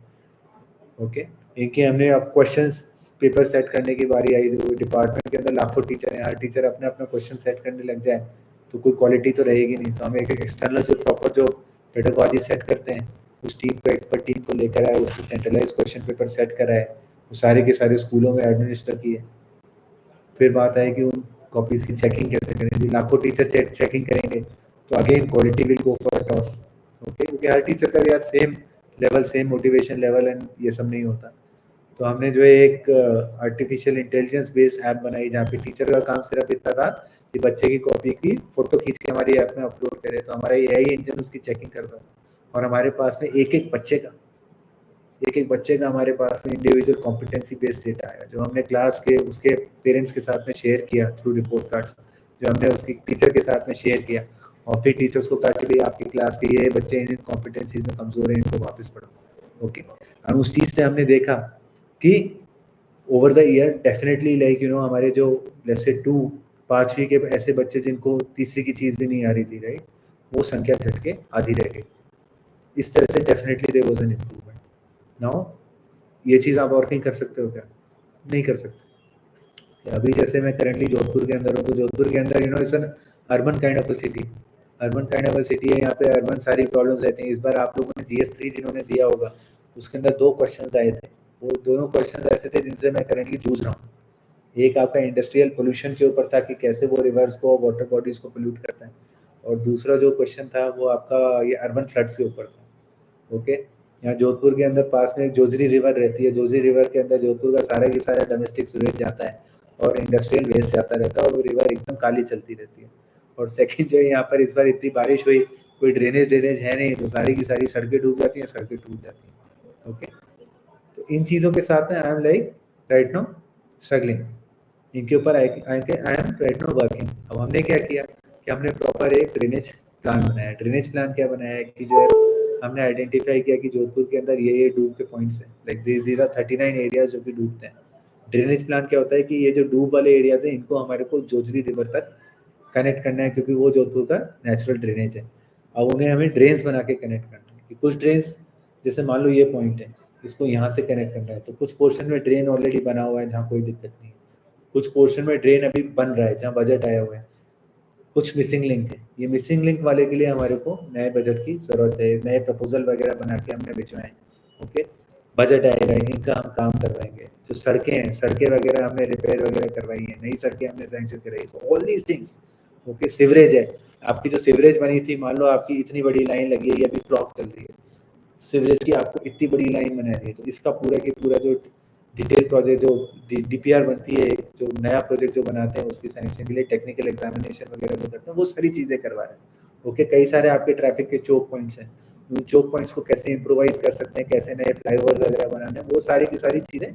ओके, इनके हमने अब क्वेश्चंस पेपर सेट करने की बारी आई। जो डिपार्टमेंट के अंदर लाखों टीचर हैं, हर टीचर अपने अपना क्वेश्चन सेट करने लग जाए तो कोई क्वालिटी तो रहेगी नहीं। तो हम एक एक्सटर्नल जो प्रॉपर जो पेडागोजी सेट करते हैं, उस टीम को, एक्सपर्ट टीम को लेकर आए, उससे सेंट्रलाइज क्वेश्चन पेपर सेट कराए, वो सारे के सारे स्कूलों में एडमिनिस्टर किए। फिर बात है कि उन कॉपीज की चेकिंग कैसे करेंगे, लाखों टीचर चेकिंग करेंगे तो again quality will go for toss. Okay, क्योंकि हर टीचर का यार same level, same motivation level and ये सब नहीं होता। तो हमने जो है एक आर्टिफिशियल इंटेलिजेंस बेस्ड ऐप बनाई, जहाँ पे टीचर का काम सिर्फ इतना था कि बच्चे की कॉपी की फोटो खींच के हमारी ऐप में अपलोड करे, तो हमारा एआई इंजन उसकी चेकिंग करता और हमारे पास में एक एक बच्चे का हमारे पास में इंडिविजुअल कॉम्पिटेंसी बेस्ड डेटा आया, जो हमने क्लास के उसके पेरेंट्स के साथ में शेयर किया थ्रू रिपोर्ट कार्ड्स, जो हमने उसकी टीचर के साथ में शेयर किया। और फिर टीचर्स को कहा कि भाई आपकी क्लास के ये बच्चे इन कॉम्पिटेंसीज में कमजोर हैं, इनको वापस पढ़ो। ओके, और उस चीज़ से हमने देखा कि over the year definitely like you know हमारे जो जैसे 5वीं के ऐसे बच्चे जिनको तीसरी की चीज़ भी नहीं आ रही थी, राइट, वो संख्या घट के आधी रह गई। इस तरह से definitely there was an improvement. Now ये चीज़ आप और कहीं कर सकते हो क्या? नहीं कर सकते। अभी जैसे मैं करेंटली जोधपुर के अंदर हूँ, तो जोधपुर के अंदर you know it's an urban kind of a city, urban kind of a city है। यहाँ पे अर्बन सारी प्रॉब्लम्स रहती हैं। इस बार आप लोगों ने GS3 जिन्होंने दिया होगा, उसके अंदर 2 क्वेश्चंस आए थे। वो दोनों क्वेश्चंस ऐसे थे जिनसे मैं करेंटली जूझ रहा हूँ। एक आपका इंडस्ट्रियल पोल्यूशन के ऊपर था कि कैसे वो रिवर्स को, वाटर बॉडीज को पोल्यूट करता है, और दूसरा जो क्वेश्चन था वो आपका ये अर्बन फ्लड्स के ऊपर था। ओके, यहाँ जोधपुर के अंदर पास में एक जोजरी रिवर रहती है। जोजरी रिवर के अंदर जोधपुर का सारा की सारा डोमेस्टिक सीवेज जाता है और इंडस्ट्रियल वेस्ट जाता रहता है, और वो रिवर एकदम काली चलती रहती है। और सेकंड जो है, यहाँ पर इस बार इतनी बारिश हुई, कोई ड्रेनेज है नहीं, तो सारी की सारी सड़कें डूब जाती हैं, सड़कें टूट जाती हैं। ओके, तो इन चीज़ों के साथ में I am like right now struggling, इनके ऊपर I am right now working. अब हमने क्या किया कि हमने प्रॉपर एक ड्रेनेज प्लान बनाया। ड्रेनेज प्लान क्या बनाया है कि जो है हमने आइडेंटिफाई किया कि जोधपुर के अंदर ये डूब के पॉइंट्स हैं, लाइक दीज आर 39 एरियाज जो कि डूबते हैं। ड्रेनेज प्लान क्या होता है कि ये जो डूब वाले एरियाज हैं, इनको हमारे को जोजरी रिवर तक कनेक्ट करना है, क्योंकि वो जोधपुर का नेचुरल ड्रेनेज है। अब उन्हें हमें ड्रेन्स बना के कनेक्ट करना है कि कुछ ड्रेन्स, जैसे मान लो ये पॉइंट है, इसको यहाँ से कनेक्ट करना है, तो कुछ पोर्शन में ड्रेन ऑलरेडी बना हुआ है जहाँ कोई दिक्कत नहीं है, कुछ पोर्शन में ड्रेन अभी बन रहा है जहाँ बजट आया हुआ है, कुछ मिसिंग लिंक है। ये मिसिंग लिंक वाले के लिए हमारे को नए बजट की जरूरत है, नए प्रपोजल वगैरह बना के हमने भिजवाए। ओके, बजट आएगा, इनका हम काम करवाएंगे। जो सड़कें हैं, सड़कें वगैरह हमने रिपेयर वगैरह करवाई है, नई सड़कें हमने सैंक्शन कराई, so all these things. Okay, sewerage है, आपकी जो सीवरेज बनी थी, मान लो आपकी इतनी बड़ी लाइन लगी है, ये अभी ब्लॉक चल रही है, सीवरेज की आपको इतनी बड़ी लाइन बनानी है, तो इसका पूरा की पूरा जो डिटेल प्रोजेक्ट, जो DPR बनती है, जो नया प्रोजेक्ट जो बनाते हैं, उसकी सैंक्शन के लिए टेक्निकल एग्जामिनेशन वगैरह जो करते हैं, वो सारी चीज़ें करवा रहे हैं। ओके, कई सारे आपके ट्रैफिक के चोक पॉइंट्स हैं, उन चोक पॉइंट्स को कैसे इम्प्रोवाइज कर सकते हैं, कैसे नए फ्लाईओवर वगैरह बनाने हैं, वो सारी की सारी चीज़ें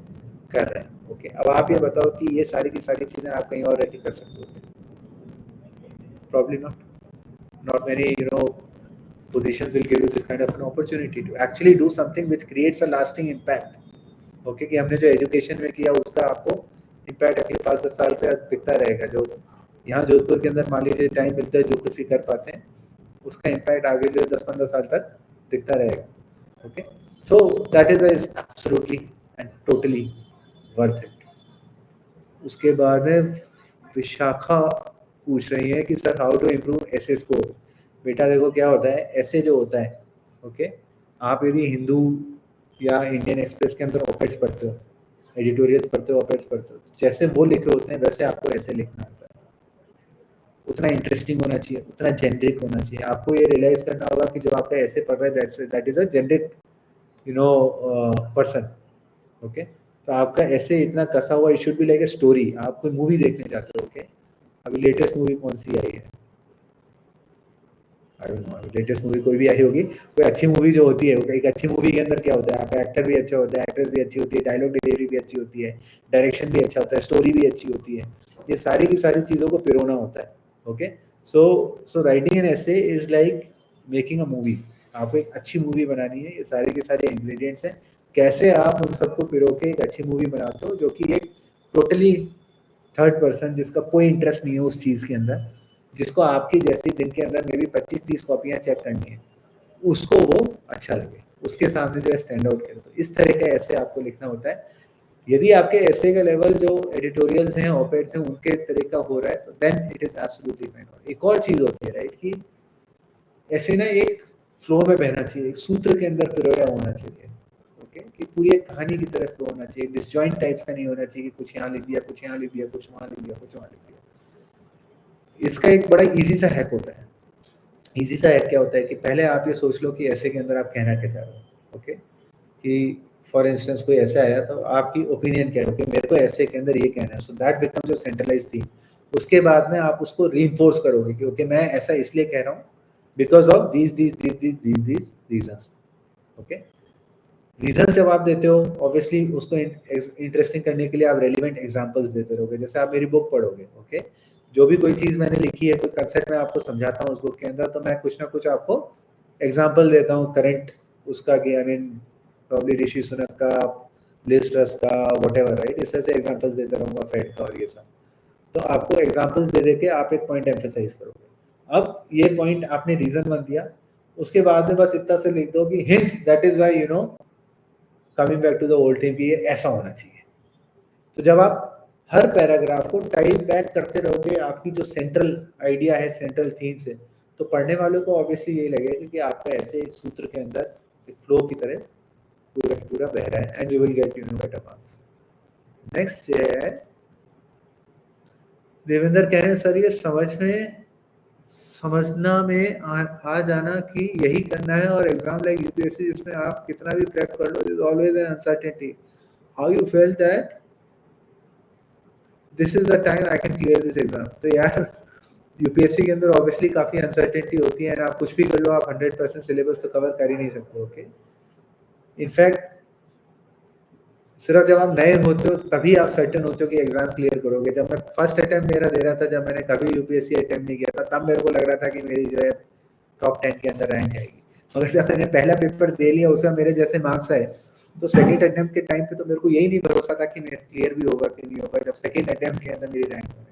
कर रहे हैं। ओके, अब आप ये बताओ कि ये सारी की सारी चीज़ें आप कहीं और रह के कर सकते हो? Probably not. Not many, positions will give you this kind of an opportunity to actually do something which creates a lasting impact. Okay, कि हमने जो एजुकेशन में किया उसका आपको इम्पैक्ट अगले 5-10 साल पे दिखता रहेगा। जो यहाँ जोधपुर के अंदर मान लीजिए टाइम मिलता है, जो कुछ भी कर पाते हैं, उसका इम्पैक्ट आगे जो 10-15 साल तक दिखता रहेगा। Okay, so that is why absolutely and totally worth it. उसके बाद विशाखा पूछ रही है कि sir how to improve essay score. बेटा देखो क्या होता है, ऐसे जो होता है, ओके, आप यदि हिंदू या इंडियन एक्सप्रेस के अंदर ऑपेट्स पढ़ते हो, एडिटोरियल्स पढ़ते हो, ऑपेट्स पढ़ते हो, जैसे वो लिखे होते हैं वैसे आपको ऐसे लिखना होता है। उतना इंटरेस्टिंग होना चाहिए, उतना जेनरिक होना चाहिए। आपको ये रियलाइज करना होगा कि जो आपका ऐसे पढ़ रहा है that is a generic person. Okay, तो आपका ऐसे इतना कसा हुआ, it should be like a story. आप कोई मूवी देखने जाते हो, ओके, अभी लेटेस्ट मूवी कौन सी आई है? I don't know, latest movie कोई भी आई होगी, कोई अच्छी मूवी जो होती है, एक अच्छी मूवी के अंदर क्या होता है, आपका एक्टर भी अच्छा होता है, एक्ट्रेस भी अच्छी होती है, डायलॉग डिलीवरी भी अच्छी होती है, डायरेक्शन भी अच्छा होता है, स्टोरी भी अच्छी होती है। ये सारी की सारी चीज़ों को पिरोना होता है। Okay, so writing an essay is like making a movie. आपको एक अच्छी मूवी बनानी है, ये सारे के सारे इंग्रेडिएंट्स हैं। कैसे आप उन सबको पिरो के एक अच्छी मूवी बनाते हो जो कि एक टोटली थर्ड पर्सन जिसका कोई इंटरेस्ट नहीं है उस चीज़ के अंदर, जिसको आपकी जैसी दिन के अंदर मे बी 25-30 कॉपियाँ चेक करनी है, उसको वो अच्छा लगे, उसके सामने जो है स्टैंड आउट करे। तो इस तरह का ऐसे आपको लिखना होता है। यदि आपके ऐसे का लेवल जो एडिटोरियल्स हैं, ऑपेड्स हैं, उनके तरह का हो रहा है, तो then it is absolutely fine. एक और चीज़ होती है राइट, कि ऐसे ना एक फ्लो में बहना चाहिए, एक सूत्र के अंदर पिरोया होना चाहिए, ओके, कि पूरी एक कहानी की तरह फ्लो होना चाहिए, डिसजॉइंट टाइप्स का नहीं होना चाहिए कि कुछ यहाँ लिख दिया, कुछ यहाँ लिख दिया, कुछ वहाँ लिख दिया, कुछ वहाँ लिख दिया। इसका एक बड़ा ईजी सा हैक होता है। ईजी सा हैक क्या होता है कि पहले आप ये सोच लो कि ऐसे के अंदर आप कहना क्या चाह रहे हो, ओके, कि फॉर इंस्टेंस कोई ऐसे आया तो आपकी ओपिनियन क्या है कि मेरे को ऐसे के अंदर ये कहना है, so that becomes your centralised theme. उसके बाद में आप उसको रीइंफोर्स करोगे कि ओके मैं ऐसा इसलिए कह रहा हूँ because of these reasons, okay. Reasons जब आप देते हो ऑब्वियसली उसको इंटरेस्टिंग करने के लिए आप रेलिवेंट एग्जांपल्स देते रहोगे। जैसे आप मेरी बुक पढ़ोगे, ओके, जो भी कोई चीज़ मैंने लिखी है, कोई कंसेप्ट मैं आपको समझाता हूँ उस बुक के अंदर, तो मैं कुछ ना कुछ आपको एग्जांपल देता हूँ करंट उसका, कि I mean probably Rishi Sunak का, लिज ट्रस का, व्हाटएवर, राइट। इस तरह से एग्जांपल्स देता रहूँगा, फेड का और ये सब। तो आपको एग्जांपल्स दे दे के आप एक पॉइंट एम्फेसाइज करोगे। अब ये पॉइंट आपने रीजन बन दिया, उसके बाद में बस इतना से लिख दो कि hence that is why coming back to the old thing, ये ऐसा होना चाहिए। तो जब आप हर पैराग्राफ को टाइप बैक करते रहोगे आपकी जो सेंट्रल आइडिया है, सेंट्रल थीम से, तो पढ़ने वालों को ऑब्वियसली ये लगेगा कि आपका ऐसे एक सूत्र के अंदर एक फ्लो की तरह पूरा पूरा बह रहा है, and you will get better marks. Next है देवेंद्र कह रहे हैं सर ये समझना में आ जाना कि यही करना है, और एग्जाम लाइक यूपीएससी जिसमें आप कितना भी प्रेप कर लो, is always an uncertainty. How you feel that this is the time I can clear this exam? तो यार यूपीएससी के अंदर ऑब्वियसली काफी अनसर्टेनिटी होती है, आप कुछ भी कर लो, आप 100% सिलेबस तो कवर कर ही नहीं सकते, ओके। इनफैक्ट सिर्फ जब आप नए होते हो तभी आप सर्टेन होते हो कि एग्जाम क्लियर करोगे। जब मैं फर्स्ट अटेम्प्ट मेरा दे रहा था, जब मैंने कभी यूपीएससी अटेम्प्ट नहीं किया था, तब मेरे को लग रहा था कि मेरी जो है टॉप 10 के अंदर रैंक आएगी। मगर जब मैंने पहला पेपर दे लिया, उसमें मेरे जैसे मार्क्स आए, तो सेकंड अटेम्प्ट के टाइम पे तो मेरे को यही नहीं भरोसा था कि मेरा क्लियर भी होगा कि नहीं होगा, जब सेकंड अटेम्प्ट के अंदर मेरी रैंक हो,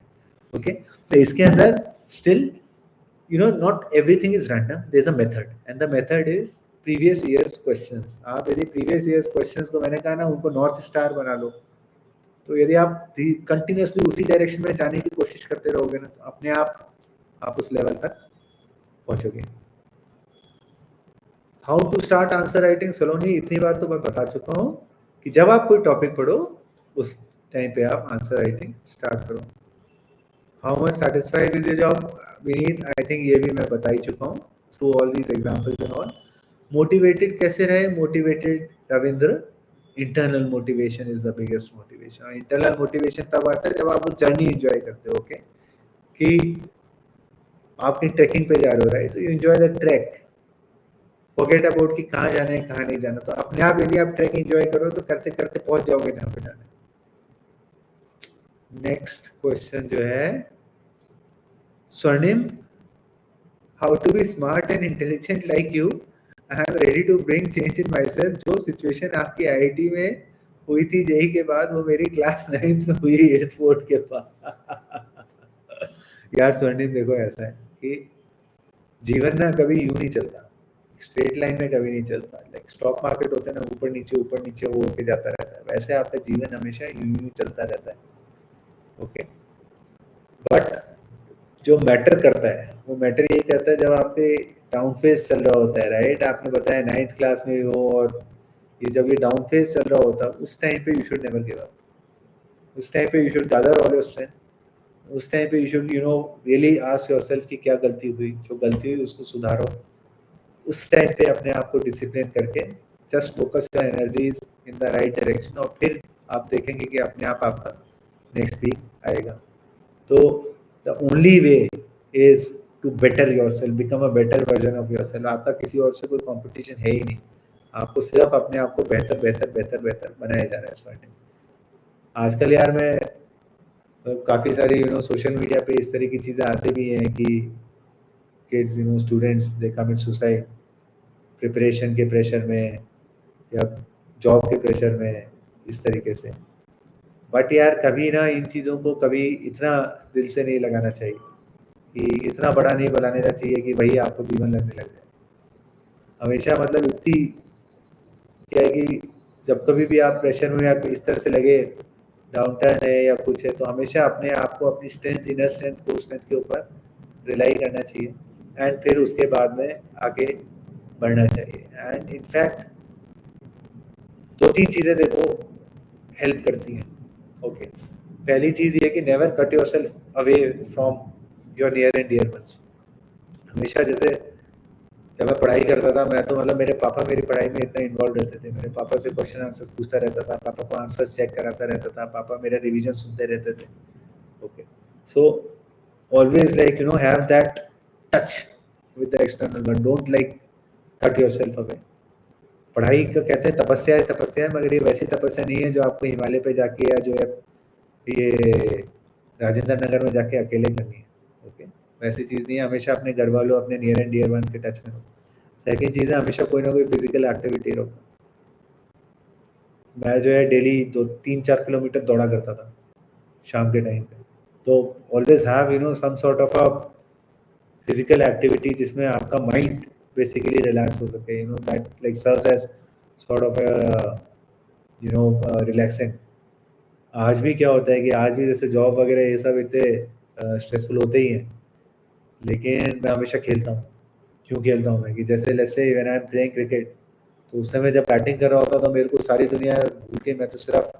ओके। तो इसके अंदर still not everything is random, there's a method, and the method is previous years questions। आप यदि previous years questions को, मैंने कहा ना, उनको नॉर्थ स्टार बना लो, तो यदि आप कंटिन्यूसली उसी डायरेक्शन में जाने की कोशिश करते रहोगे ना, तो अपने आप उस लेवल तक पहुंचोगे। How to start answer writing Saloni, इतनी बात तो मैं बता चुका हूँ कि जब आप कोई टॉपिक पढ़ो उस टाइम पे आप आंसर राइटिंग स्टार्ट करो। How much satisfied with your job Vineet, I think ये भी मैं बता ही चुका हूँ through all these examples and all. Motivated कैसे रहे? Motivated Ravindra, internal motivation is the biggest motivation. Internal motivation तब आता है जब आप वो जर्नी एंजॉय करते हो, ओके, कि आप कहीं ट्रैकिंग पे जा रहे हो, राइट, तो you enjoy the track, forget about कि कहाँ जाना है कहाँ नहीं जाना। तो अपने आप यदि आप ट्रैक एंजॉय करो तो करते करते पहुंच जाओगे जहाँ पे जाना है। नेक्स्ट क्वेश्चन जो है Swarnim, how to be smart and intelligent like you, I am ready to bring change in my self. जो सिचुएशन आपकी आईआईटी में हुई थी जेई के बाद, वो मेरी क्लास 9th में हुई 8th बोर्ड के बाद। यार स्वर्णिम देखो, ऐसा है कि जीवन ना कभी यूं नहीं चलता, स्ट्रेट लाइन में कभी नहीं चलता। लाइक स्टॉक मार्केट होता है ना, ऊपर नीचे वो होके जाता रहता है, वैसे आपका जीवन हमेशा यूं चलता रहता है, ओके। बट जो मैटर करता है वो मैटर यही करता है जब आपके डाउन फेज चल रहा होता है, राइट। आपने बताया 9th क्लास में हो, और ये जब ये डाउन फेज चल रहा होता है, उस टाइम पे you should never give up. उस टाइम पे you should gather all your strength. उस टाइम पे you should really ask yourself कि क्या गलती हुई, जो गलती हुई उसको सुधारो। उस टाइम पे अपने आप को डिसिप्लिन करके just focus your energies in the right direction, और फिर आप देखेंगे कि अपने आप आपका नेक्स्ट वीक आएगा। तो the only way is to better yourself, become a better version of yourself. आपका किसी और से कोई कंपटीशन है ही नहीं, आपको सिर्फ अपने आप को बेहतर बेहतर बेहतर बेहतर बनाया जा रहा है इस बारे में। आजकल यार मैं काफ़ी सारी सोशल मीडिया पे इस तरह की चीज़ें आती भी हैं कि kids students they commit suicide preparation के प्रेशर में या जॉब के प्रेशर में, इस तरीके से। बट यार कभी ना इन चीज़ों को कभी इतना दिल से नहीं लगाना चाहिए कि इतना बड़ा नहीं बना लेना चाहिए कि भाई आपको जीवन लगने लग जाए। हमेशा मतलब इतनी क्या है कि जब कभी भी आप प्रेशर में या इस तरह से लगे डाउन टर्न है या कुछ है, तो हमेशा अपने आप को अपनी strength, inner strength, core strength के ऊपर रिलाई करना चाहिए एंड फिर उसके बाद में आगे बढ़ना चाहिए। एंड इनफैक्ट 2-3 चीज़ें देखो हेल्प करती हैं। ओके, पहली चीज़ ये कि never cut yourself away from your near and dear ones. हमेशा जैसे जब मैं पढ़ाई करता था, मैं तो मतलब मेरे पापा मेरी पढ़ाई में इतना इन्वॉल्व रहते थे, मेरे पापा से क्वेश्चन आंसर्स पूछता रहता था, पापा को आंसर्स चेक कराता रहता था, पापा मेरा रिवीजन सुनते रहते थे। Okay, so always like you know have that touch with the external world, don't like cut yourself away. पढ़ाई को कहते हैं तपस्या है, तपस्या है, मगर ये वैसी तपस्या नहीं है जो आपको हिमालय पे जाके या जो है ये राजेंद्र नगर में जाके अकेले करनी है। ओके, वैसी चीज़ नहीं है। हमेशा अपने घर वालों, अपने नियर एंड डियर वंस के टच में रहो। सेकंड चीज़ है, हमेशा कोई ना कोई फिजिकल एक्टिविटी रखो। मैं जो है डेली 2-3-4 किलोमीटर दौड़ा करता था शाम के टाइम पे। तो always have you know some sort of a physical activity जिसमें आपका माइंड बेसिकली रिलैक्स हो सके, you know that like serves as sort of you know relaxing. आज भी क्या होता है कि आज भी जैसे जॉब वगैरह ये सब इतने स्ट्रेसफुल होते ही हैं, लेकिन मैं हमेशा खेलता हूँ। क्यों खेलता हूँ मैं कि जैसे let's say when I am playing cricket, तो उस समय जब बैटिंग कर रहा होता तो मेरे को सारी दुनिया भूल के मैं तो सिर्फ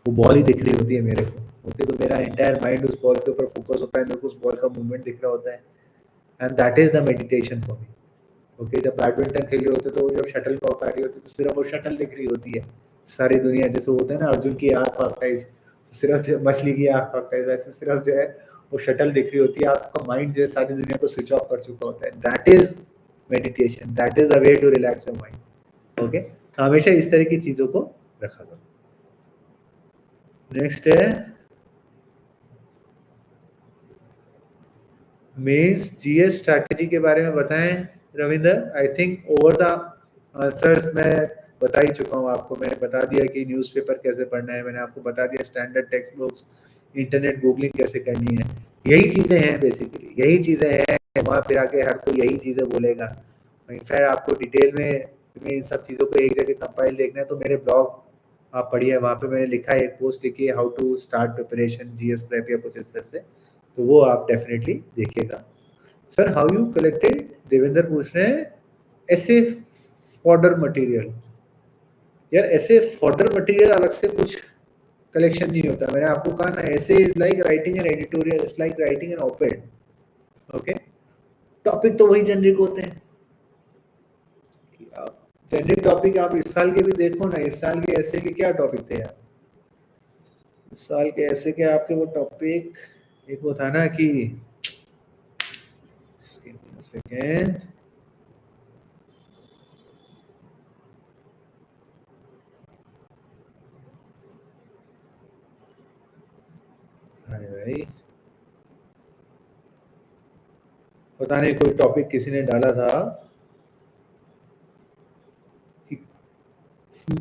वो बॉल ही दिख रही होती है मेरे को। ओके, तो मेरा एंटायर माइंड उस बॉल के ऊपर फोकस होता है, मेरे को उस बॉल का मूवमेंट दिख रहा होता है and that is the meditation for me. Okay, जब बैडमिंटन खेल रहे होते तो जब शटल कॉक आ रही होती तो सिर्फ वो शटल दिख रही होती है, सारी दुनिया जैसे होता है ना अर्जुन की आँख फाँकता है, सिर्फ जो मछली की आँख फाँकता है, वैसे सिर्फ जो है वो शटल दिख रही होती है, आपका माइंड जो है सारी दुनिया को स्विच ऑफ कर चुका होता है। That is meditation, that is a way to relax your mind. Okay, हमेशा इस तरह की चीज़ों को रखा करो। नेक्स्ट है मेंस जीएस स्ट्रैटेजी के बारे में बताएं Ravinder. I think over the answers मैं बता ही चुका हूँ आपको। मैंने बता दिया कि न्यूज़पेपर कैसे पढ़ना है, मैंने आपको बता दिया standard text books, internet googling कैसे करनी है। यही चीज़ें हैं बेसिकली, यही चीज़ें हैं। वहाँ फिर आके हर कोई यही चीज़ें बोलेगा। इनफैक्ट आपको डिटेल में इन सब चीज़ों को एक जगह कंपाइल देखना है तो मेरे ब्लॉग आप पढ़िए, वहाँ पे मैंने लिखा है, एक पोस्ट लिखी है, how to start preparation GS prep या कुछ इस तरह से, तो वो आप डेफिनेटली देखिएगा। Sir how you collected, Devendra पूछ रहे हैं, ऐसे फॉर्डर मटेरियल। यार ऐसे फॉर्डर मटेरियल अलग से कुछ कलेक्शन नहीं होता। मैंने आपको कहा ना, ऐसे is like writing an editorial, it's like writing an op-ed. Okay, topic तो वही जनरिक होते हैं। जनरिक टॉपिक आप इस साल के भी देखो ना, इस साल के ऐसे के क्या टॉपिक थे यार, इस साल के ऐसे के आपके वो टॉपिक, एक वो था ना कि सेकेंड, भाई पता नहीं कोई टॉपिक किसी ने डाला था,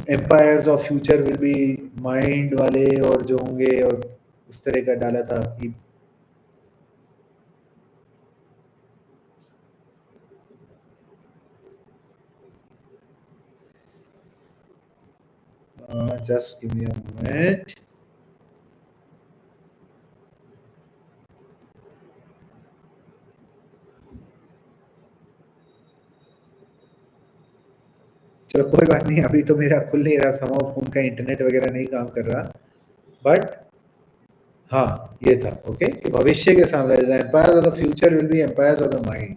empires of future will be mind वाले और जो होंगे, और उस तरह का डाला था कि just give me a moment. चलो कोई बात नहीं, अभी तो मेरा खुल नहीं रहा, समाओ फोन का इंटरनेट वगैरह नहीं काम कर रहा, बट हाँ ये था। ओके, कि भविष्य के साम्राज्य, empires of the future will be empires of the mind.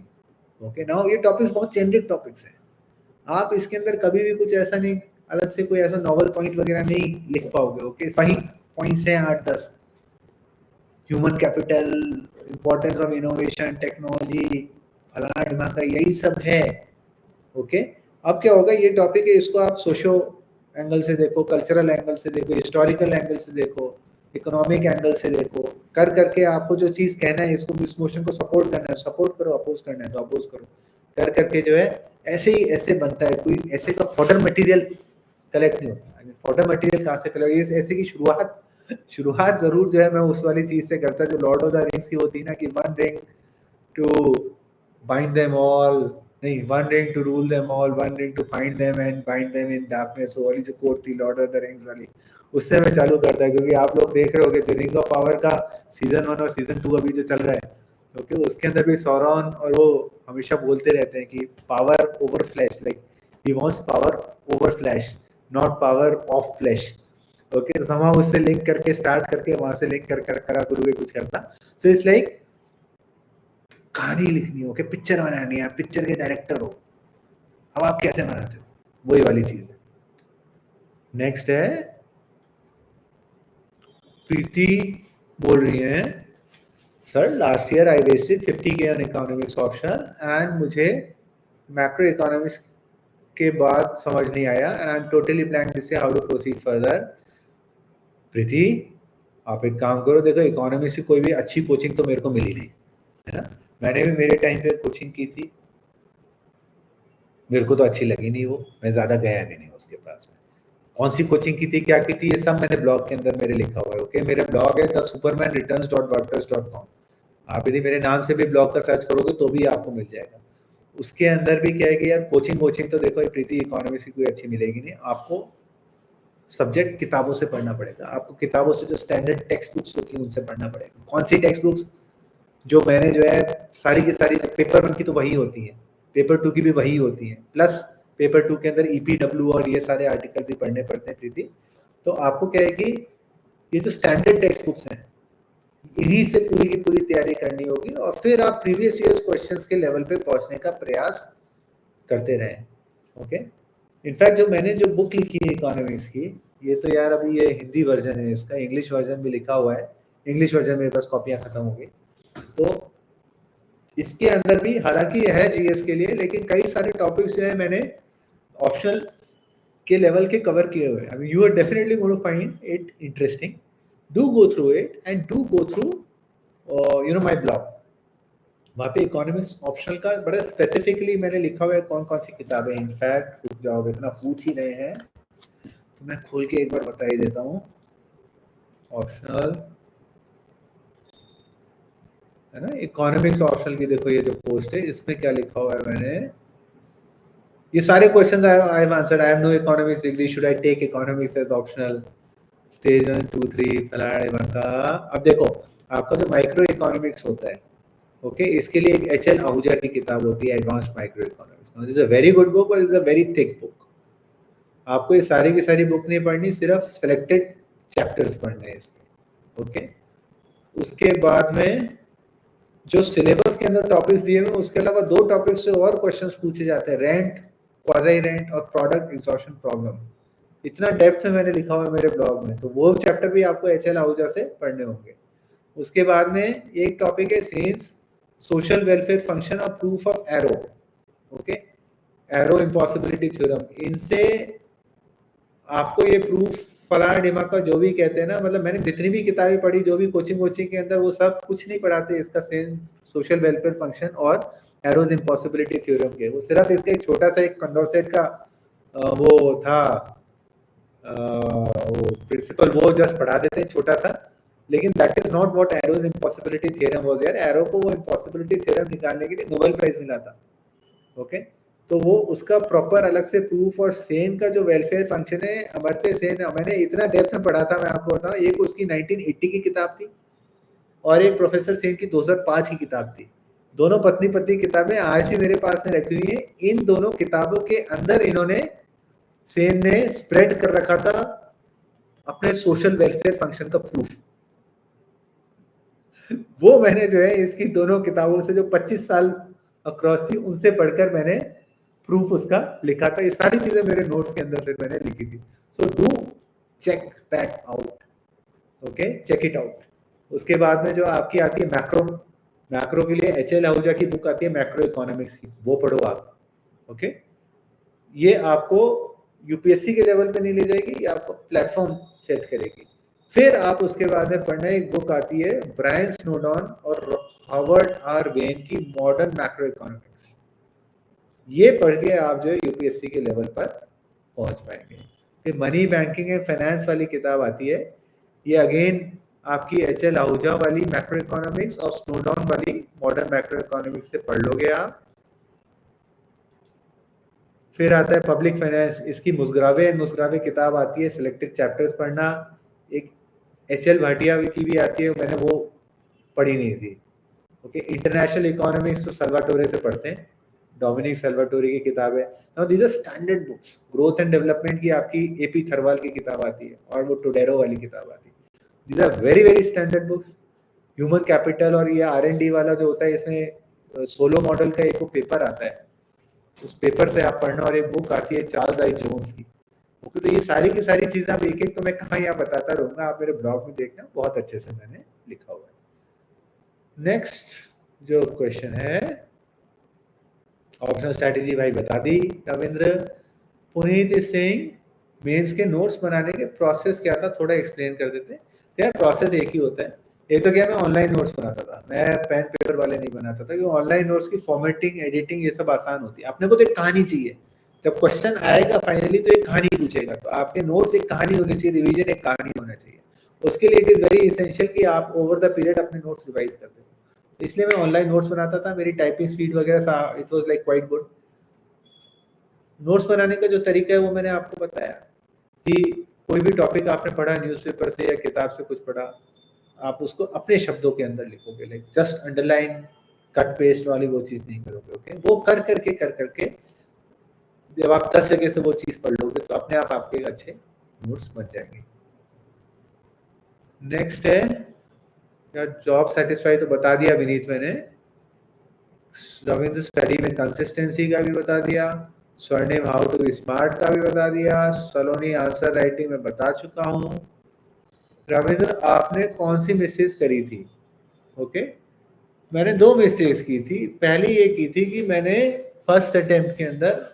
Okay, now ये टॉपिक्स बहुत जेनरिक टॉपिक्स हैं, आप इसके अंदर कभी भी कुछ ऐसा नहीं, अलग से कोई ऐसा नॉवल पॉइंट वगैरह नहीं लिख पाओगे। ओके, वही पॉइंट्स हैं 8-10, human capital, importance of innovation, technology, फलाना ढिमाका, यही सब है। ओके, अब क्या होगा, ये टॉपिक है, इसको आप सोशो एंगल से देखो, कल्चरल एंगल से देखो, हिस्टोरिकल एंगल से देखो, इकोनॉमिक एंगल से देखो, कर करके आपको जो चीज़ कहना है, इसको इस मोशन को सपोर्ट करना है सपोर्ट करो, अपोज करना है तो अपोज करो, कर करके जो है ऐसे ही ऐसे बनता है। कोई ऐसे का फॉर्डर मटेरियल कलेक्ट नहीं होता। फॉर्डर मटेरियल कहाँ से कलेक्ट, इस ऐसे की शुरुआत शुरुआत जरूर जो है मैं उस वाली चीज से करता जो लॉर्ड ऑफ द रिंग्स की होती ना कि one ring to bind them all, नहीं, one ring to rule them all, one ring to find them and bind them in darkness, वो वाली जो कोर थी लॉर्ड ऑफ द रिंग्स वाली, उससे मैं चालू करता है। क्योंकि आप लोग देख रहे होगे जो रिंग ऑफ पावर का सीजन 1 और सीजन 2 अभी जो चल रहा है, ओके, उसके अंदर भी सौरन और वो हमेशा बोलते रहते हैं कि power over flash, like he wants power over flash, not power of flash. Okay, तो समाव उससे लिंक करके स्टार्ट करके वहां से लिंक कर करा गुरु कुछ करता। सो इट्स लाइक कहानी लिखनी हो कि पिक्चर बनानी है, पिक्चर के डायरेक्टर हो, अब आप कैसे बनाते हो, वही वाली चीज है। नेक्स्ट है प्रीति, बोल रही है sir last year I wasted 50K on economics option and मुझे मैक्रो इकोनॉमिक्स के बाद समझ नहीं आया and I am totally blank this how to proceed further. Preeti, आप एक काम करो, देखो इकोनॉमिक्स की कोई भी अच्छी कोचिंग तो मेरे को मिली नहीं है ना, मैंने भी मेरे टाइम पे कोचिंग की थी, मेरे को तो अच्छी लगी नहीं वो, मैं ज्यादा गया भी नहीं उसके पास में। कौन सी कोचिंग की थी, क्या की थी, ये सब मैंने ब्लॉग के अंदर मेरे लिखा हुआ है। ओके, मेरा ब्लॉग है supermanreturns.wordpress.com, आप यदि मेरे नाम से भी ब्लॉग का सर्च करोगे तो भी आपको मिल जाएगा। उसके अंदर भी क्या है कि यार कोचिंग तो देखो प्रीति इकोनॉमिक्स की कोई अच्छी मिलेगी नहीं, आपको सब्जेक्ट किताबों से पढ़ना पड़ेगा, आपको किताबों से जो स्टैंडर्ड टेक्स्ट बुक्स होती है उनसे पढ़ना पड़ेगा। कौन सी टेक्स्ट बुक्स, जो मैंने जो है सारी की सारी, पेपर 1 की तो वही होती है, पेपर 2 की भी वही होती है, प्लस पेपर 2 के अंदर EPW और ये सारे आर्टिकल्स ही पढ़ने पड़ते हैं प्रीति। तो आपको क्या है कि ये जो स्टैंडर्ड टेक्स्ट बुक्स हैं इन्हीं से पूरी की पूरी तैयारी करनी होगी और फिर आप प्रीवियस ईयर्स क्वेश्चंस के लेवल पे पहुंचने का प्रयास करते रहें। ओके, इनफैक्ट जो मैंने जो बुक लिखी है इकोनॉमिक्स की, ये तो यार अभी ये हिंदी वर्जन है, इसका इंग्लिश वर्जन भी लिखा हुआ है, इंग्लिश वर्जन में बस कॉपियां खत्म हो गई। तो इसके अंदर भी हालांकि है जीएस के लिए, लेकिन कई सारे टॉपिक्स जो है मैंने ऑप्शनल के लेवल के कवर किए हुए हैं। I mean you are definitely going to find it interesting, do go through it and do go through you know my blog, वहाँ पे इकोनॉमिक्स ऑप्शनल का बड़ा स्पेसिफिकली मैंने लिखा हुआ है कौन कौन सी किताबें। इनफैक्ट रुक जाओगे, इतना पूछ ही रहे हैं तो मैं खोल के एक बार बता ही देता हूँ। ऑप्शनल है ना, इकोनॉमिक्स ऑप्शनल की देखो ये जो पोस्ट है इसमें क्या लिखा हुआ है मैंने, ये सारे questions I have answered. I have no economics degree, should I take economics as optional, stage 1 2 3 फलाना ढिमका। अब देखो आपका जो माइक्रो इकोनॉमिक्स होता है, ओके, इसके लिए एक HL आहूजा की किताब होती है advanced microeconomics, this is a very good book और is a very thick book. आपको ये सारी की सारी बुक नहीं पढ़नी, सिर्फ सिलेक्टेड चैप्टर्स पढ़ने हैं इसके। ओके, उसके बाद में जो सिलेबस के अंदर टॉपिक्स दिए हुए उसके अलावा 2 टॉपिक्स से और क्वेश्चंस पूछे जाते हैं, रेंट, क्वाजी रेंट और प्रोडक्ट एग्जॉशन प्रॉब्लम। इतना डेप्थ में मैंने लिखा हुआ है मेरे ब्लॉग में, तो वो चैप्टर भी आपको HL आहूजा से पढ़ने होंगे। उसके बाद में एक टॉपिक है सेंस सोशल वेलफेयर फंक्शन और proof of arrow. Okay, arrow impossibility theorem, इनसे आपको ये प्रूफ फलाना ढिमाका जो भी कहते हैं ना, मतलब मैंने जितनी भी किताबें पढ़ी, जो भी कोचिंग के अंदर, वो सब कुछ नहीं पढ़ाते इसका सेंस सोशल वेलफेयर फंक्शन और एरोज इम्पॉसिबिलिटी थ्योरम के। वो सिर्फ इसका एक छोटा सा एक कंडोसेट का वो था, वो प्रिंसिपल वो जस्ट पढ़ा देते हैं छोटा सा, लेकिन that is not what arrows impossibility theorem was. यार एरो को वो इम्पॉसिबिलिटी थ्योरम निकालने के लिए नोबेल प्राइज मिला था। ओके, तो वो उसका प्रॉपर अलग से प्रूफ, और सेन का जो वेलफेयर फंक्शन है, अमर्त्य सेन, मैंने इतना डेप्थ में पढ़ा था, मैं आपको बताऊं, एक उसकी 1980 की किताब थी और एक प्रोफेसर सेन की 2005 की किताब थी। दोनों पत्नी पत्नी किताबें आज भी मेरे पास में रखी हुई है। इन दोनों किताबों के अंदर इन्होंने, सेन ने स्प्रेड कर रखा था अपने सोशल वेलफेयर फंक्शन का प्रूफ। वो मैंने जो है इसकी दोनों किताबों से जो 25 साल अक्रॉस थी उनसे पढ़कर मैंने प्रूफ उसका लिखा था। ये सारी चीजें मेरे नोट्स के अंदर फिर मैंने लिखी थी। So do check that out, okay, check it out. उसके बाद में जो आपकी आती है मैक्रो, मैक्रो के लिए HL आहूजा की बुक आती है मैक्रो इकोनॉमिक्स की, वो पढ़ो आप। ओके, ये आपको यूपीएससी के लेवल पे नहीं ले जाएगी, ये आपको प्लेटफॉर्म सेट करेगी। फिर आप उसके बाद में पढ़ना, एक बुक आती है ब्रायन स्नोडन और हार्वर्ड आर वेन की मॉडर्न मैक्रो इकोनॉमिक्स। ये पढ़ के आप जो है यूपीएससी के लेवल पर पहुंच पाएंगे। फिर मनी बैंकिंग एंड फाइनेंस वाली किताब आती है, ये अगेन आपकी HL आहूजा वाली मैक्रो इकोनॉमिक्स और स्नोडाउन वाली मॉडर्न मैक्रो इकोनॉमिक्स से पढ़ लोगे आप। फिर आता है पब्लिक फाइनेंस, इसकी मुस्कुरावे किताब आती है, सिलेक्टेड चैप्टर्स पढ़ना। एक HL भाटिया की भी आती है, मैंने वो पढ़ी नहीं थी। ओके, इंटरनेशनल इकोनॉमिक्स तो सल्वाटोरे से पढ़ते हैं, डोमिनिक सल्वाटोरे की किताब है। Now these are standard books. Growth and development की आपकी AP थरवाल की किताब आती है और वो टोडेरो वाली किताब आती है। These are very very standard books. Human capital और ये R&D वाला जो होता है, इसमें सोलो मॉडल का एक पेपर आता है, उस पेपर से आप पढ़ना। और एक बुक आती है चार्ल्स आई जोन्स की। ओके, तो ये सारी की सारी चीजें आप एक एक तो मैं कहाँ यहाँ बताता रहूंगा, आप मेरे ब्लॉग में देखना, बहुत अच्छे से मैंने लिखा हुआ है। नेक्स्ट जो क्वेश्चन है, ऑप्शनल स्ट्रैटेजी भाई बता दी Ravindra. Puneet is saying mains के नोट्स बनाने के प्रोसेस क्या था, थोड़ा एक्सप्लेन कर देते हैं। यार प्रोसेस एक ही होता है। एक तो क्या, मैं ऑनलाइन नोट्स बनाता था, मैं पेन पेपर वाले नहीं बनाता था, क्योंकि ऑनलाइन नोट्स की फॉर्मेटिंग एडिटिंग ये सब आसान होती है। अपने को तो एक कहानी चाहिए, जब क्वेश्चन आएगा फाइनली तो एक कहानी पूछेगा, तो आपके नोट्स एक कहानी होनी चाहिए, रिवीजन एक कहानी होना चाहिए। उसके लिए इट इज वेरी इसेंशियल कि आप ओवर द पीरियड अपने नोट्स रिवाइज करते हो। इसलिए मैं ऑनलाइन नोट्स बनाता था, मेरी टाइपिंग स्पीड वगैरह it was like quite good. Notes बनाने का जो तरीका है वो मैंने आपको बताया कि कोई भी टॉपिक आपने पढ़ा न्यूज़पेपर से या किताब से कुछ पढ़ा, आप उसको अपने शब्दों के अंदर लिखोगे, like just underline cut paste वाली वो चीज नहीं करोगे। ओके, वो कर करके जब आप 10 जगह से वो चीज पढ़ लोगे तो अपने आप आपके अच्छे नोट्स बन जाएंगे। नेक्स्ट है यार, जॉब सेटिस्फाई तो बता दिया विनीत मैंने। रविंद्र स्टडी में कंसिस्टेंसी का भी बता दिया। स्वर्णिम हाउ टू स्मार्ट का भी बता दिया। सलोनी आंसर राइटिंग में बता चुका हूं। रविंद्र आपने कौन सी मिस्टेक्स करी थी? ओके, मैंने 2 मिस्टेक्स की थी। पहली ये की थी कि मैंने फर्स्ट अटेम्प्ट के अंदर,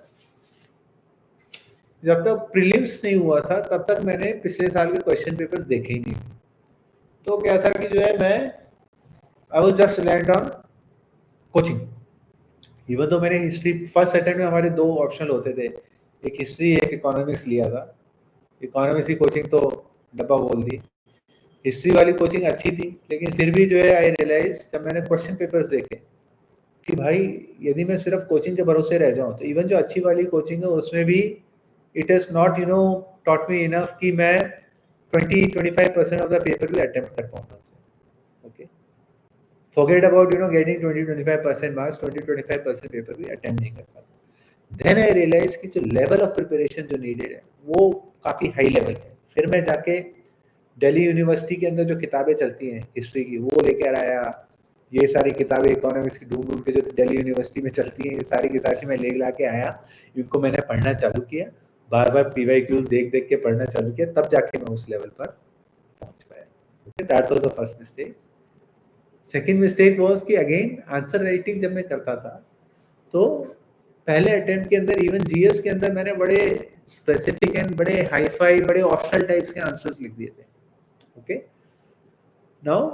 जब तक प्रीलिम्स नहीं हुआ था तब तक मैंने पिछले साल के क्वेश्चन पेपर देखे ही नहीं। तो क्या था कि जो है मैं I was just land on coaching. Even तो मैंने हिस्ट्री फर्स्ट अटेम्प्ट में, हमारे 2 ऑप्शनल होते थे, एक हिस्ट्री एक इकोनॉमिक्स लिया था। इकोनॉमिक्स की कोचिंग तो डब्बा बोल दी। हिस्ट्री वाली कोचिंग अच्छी थी, लेकिन फिर भी जो है आई रियलाइज जब मैंने क्वेश्चन पेपर्स देखे कि भाई यदि मैं सिर्फ कोचिंग के भरोसे रह जाऊं तो इवन जो अच्छी वाली कोचिंग है उसमें भी it is not taught me enough कि मैं 20-25% ऑफ द पेपर भी अटेम्प्ट कर पाऊंगा। Okay, forget about getting 20-25% marks, 20-25% paper भी अटेम्प्ट नहीं कर पाता। देन आई रियलाइज कि जो लेवल ऑफ प्रिपरेशन जो नीडेड है वो काफी हाई लेवल है। फिर मैं जाके दिल्ली यूनिवर्सिटी के अंदर जो किताबें चलती हैं हिस्ट्री की वो लेकर आया। ये सारी किताबें इकोनॉमिक्स की ढूंढ ढूंढ के जो दिल्ली यूनिवर्सिटी में चलती हैं, ये सारी की सारी मैं ले ला के आया। इनको मैंने पढ़ना चालू किया, बार बार PYQs देख देख के पढ़ना चालू किया, तब जाके मैं उस लेवल पर पहुंच पाया। That was the first mistake. Second mistake was कि अगेन आंसर राइटिंग जब मैं करता था तो पहले अटेम्प्ट के अंदर, इवन GS के अंदर, मैंने बड़े स्पेसिफिक एंड बड़े हाईफाई बड़े ऑप्शनल टाइप्स के आंसर्स लिख दिए थे। ओके, नाउ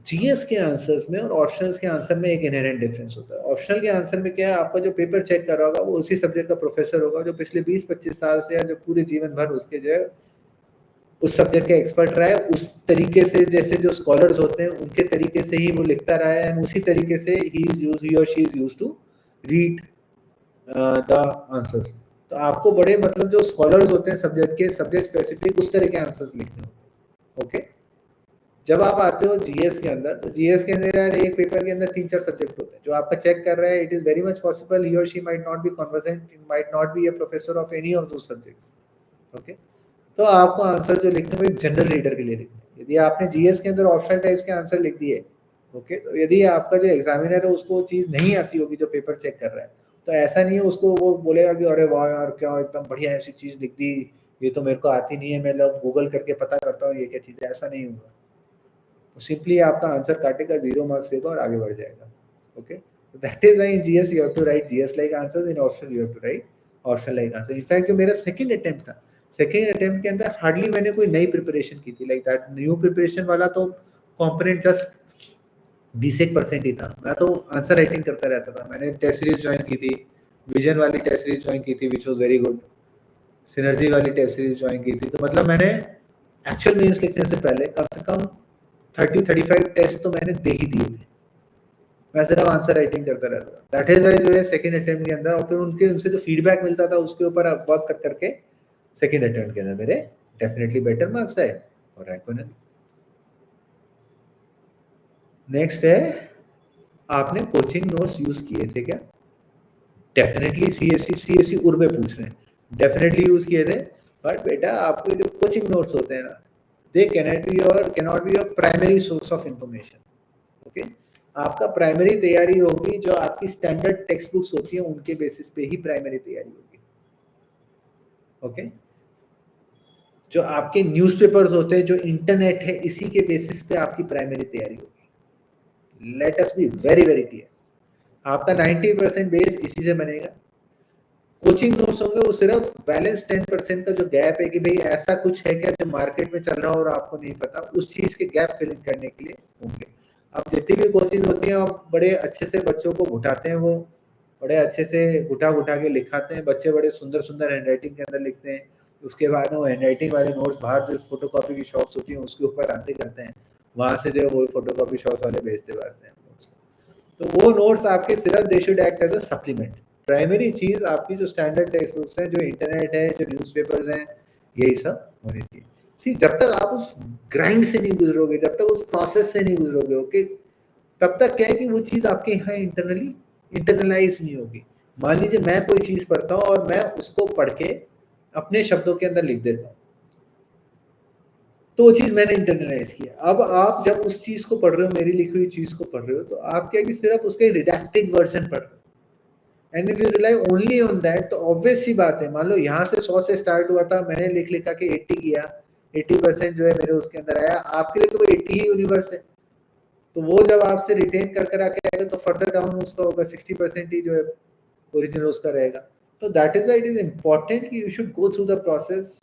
GS के आंसर्स में और ऑप्शनल्स के आंसर में एक इनहेरेंट डिफरेंस होता है। ऑप्शनल के आंसर में क्या है, आपका जो पेपर चेक कर रहा होगा वो उसी सब्जेक्ट का प्रोफेसर होगा जो पिछले 20-25 साल से या जो पूरे जीवन भर उसके जो है उस सब्जेक्ट के एक्सपर्ट रहा है। उस तरीके से जैसे जो स्कॉलर्स होते हैं उनके तरीके से ही वो लिखता रहा है, एंड उसी तरीके से ही और she is used to read the answers. तो आपको बड़े मतलब जो स्कॉलर्स होते हैं सब्जेक्ट के, सब्जेक्ट स्पेसिफिक उस तरह के आंसर्स लिखने होते हैं। ओके, जब आप आते हो GS के अंदर, तो GS के अंदर यार एक पेपर के अंदर 3-4 सब्जेक्ट होते हैं जो आपका चेक कर रहा है। It is very much possible he और she might not be conversant, might not be a professor of any of those subjects. Okay, तो आपको आंसर जो लिखने में जनरल रीडर के लिए लिखना है। यदि आपने GS के अंदर ऑप्शनल टाइप्स के आंसर लिख दिए, ओके, तो यदि आपका जो एग्जामिनर है उसको चीज नहीं आती होगी जो पेपर चेक कर रहा है, तो ऐसा नहीं है उसको वो बोलेगा कि अरे वाह यार क्या एकदम बढ़िया ऐसी चीज लिख दी, ये तो मेरे को आती नहीं है, मैं लोग गूगल करके पता करता हूँ ये क्या चीज है। ऐसा नहीं होगा, तो सिंपली आपका आंसर काटेगा, 0 मार्क्स देगा और आगे बढ़ जाएगा। Okay, so that is why in GS you have to write GS like answers, in optional you have to write optional like answers। In fact जो मेरा सेकंड अटेम्प्ट था, सेकंड अटेम्प्ट के अंदर हार्डली मैंने कोई नई प्रिपरेशन की थी, लाइक दैट न्यू प्रिपरेशन वाला तो कंपोनेंट जस्ट 20% ही था। मैं तो आंसर राइटिंग करता रहता था। मैंने टेस्ट सीरीज ज्वाइन की थी, विजन वाली टेस्ट सीरीज ज्वाइन की थी which was very good, synergy वाली टेस्ट सीरीज ज्वाइन की थी। तो मतलब मैंने एक्चुअल मेंस लिखने से पहले कम से कम 30-35 टेस्ट तो मैंने दे ही दिए थे। मैं सिर्फ आंसर राइटिंग करता रहता था। दैट इज वाई जो है सेकंड अटेम्प्ट के अंदर, और फिर उनसे जो फीडबैक मिलता था उसके ऊपर वर्क कर करके सेकंड अटेम्प्ट के अंदर मेरे डेफिनेटली बेटर मार्क्स आए और रैंक बने। नेक्स्ट है, आपने कोचिंग नोट्स यूज किए थे क्या? डेफिनेटली सीएससी उर्मे पूछ रहे हैं, डेफिनेटली यूज किए थे। बट बेटा आपके जो कोचिंग नोट्स होते हैं ना, they cannot be your primary source of information. Okay, आपका प्राइमरी तैयारी होगी जो आपकी स्टैंडर्ड टेक्स्ट बुक्स होती हैं, उनके बेसिस पे ही प्राइमरी तैयारी होगी। ओके, जो आपके न्यूज़पेपर्स होते हैं, जो इंटरनेट है, इसी के बेसिस पे आपकी प्राइमरी तैयारी होगी। Let us be very very clear, आपका 90% बेस इसी से बनेगा। कोचिंग नोट्स होंगे वो सिर्फ बैलेंस 10% का जो गैप है कि भाई ऐसा कुछ है क्या जो मार्केट में चल रहा हो और आपको नहीं पता, उस चीज के गैप फिलिंग करने के लिए होंगे। अब जितनी भी कोचिंग होती है आप बड़े अच्छे से बच्चों को उठाते हैं, वो बड़े अच्छे से उठा के लिखाते हैं, बच्चे बड़े सुंदर सुंदर हैंडराइटिंग के अंदर लिखते हैं। उसके बाद वो हैंडराइटिंग वाले नोट्स बाहर जो फोटोकॉपी की शॉप्स होती हैं उसके ऊपर आते करते हैं, वहां से जो वो फोटोकॉपी शॉप्स वाले भेजते हैं। तो वो नोट्स आपके सिर्फ they should act as a supplement. Primary चीज आपकी जो स्टैंडर्ड टेक्स्ट बुक्स हैं, जो इंटरनेट है, जो न्यूज़पेपर्स हैं, यही सब होनी चाहिए। सी, जब तक आप उस ग्राइंड से नहीं गुजरोगे, जब तक उस प्रोसेस से नहीं गुजरोगे, ओके, तब तक क्या है कि वो चीज आपके यहाँ इंटरनलाइज नहीं होगी। मान लीजिए मैं कोई चीज पढ़ता हूँ और मैं उसको पढ़ के अपने शब्दों के अंदर लिख देता हूँ, तो वो चीज मैंने इंटरनलाइज किया। अब आप जब उस चीज को पढ़ रहे हो, मेरी लिखी हुई चीज को पढ़ रहे हो, तो आप क्या कि सिर्फ उसके रिडैक्टेड वर्जन पढ़ रहे हो। And if you rely only on that, तो ऑब्वियस सी बात है, मान लो यहाँ से 100 से स्टार्ट हुआ था, मैंने लिख लिखा के 80 किया, 80% जो है मेरे उसके अंदर आया, आपके लिए तो वो 80 ही यूनिवर्स है। तो वो जब आपसे रिटेन कर आके आएगा तो फर्दर डाउन उसका होगा 60% ही जो है ओरिजिनल उसका रहेगा। तो that is why it is important कि you should go through the process,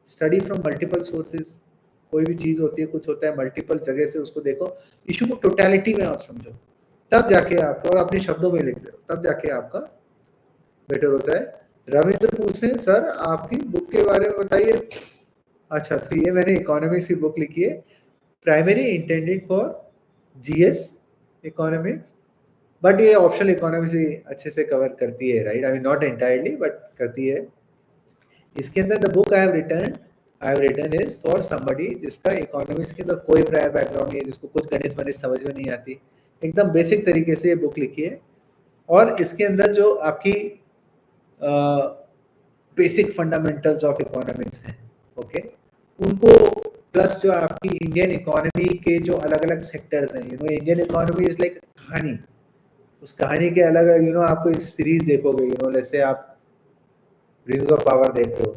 study from multiple sources. कोई भी चीज होती है, कुछ होता है, मल्टीपल जगह से उसको देखो, इशू को टोटलिटी में आप समझो, तब जाके आपका, और अपने शब्दों में लिख दो, तब जाके आपका बेटर होता है। रविंद्र पूछ रहे हैं, सर आपकी बुक के बारे में बताइए। अच्छा, तो ये मैंने इकोनॉमिक्स की बुक लिखी है, primary intended for GS economics, but ये ऑप्शनल इकोनॉमिक्स भी अच्छे से कवर करती है, right? I mean not entirely, but करती है। इसके अंदर the book I have written is for somebody जिसका इकोनॉमिक्स के अंदर कोई प्रायर बैकग्राउंड नहीं है, जिसको कुछ गणित वनित समझ में नहीं आती, एकदम बेसिक तरीके से ये बुक लिखी है। और इसके अंदर जो आपकी बेसिक फंडामेंटल्स ऑफ इकोनॉमिक्स हैं, ओके, उनको प्लस जो आपकी इंडियन इकोनॉमी के जो अलग अलग सेक्टर्स हैं, इंडियन इकोनॉमी इज लाइक कहानी, उस कहानी के अलग अलग आपको एक सीरीज देखोगे, जैसे आप रिंग्स ऑफ पावर देख रहे हो,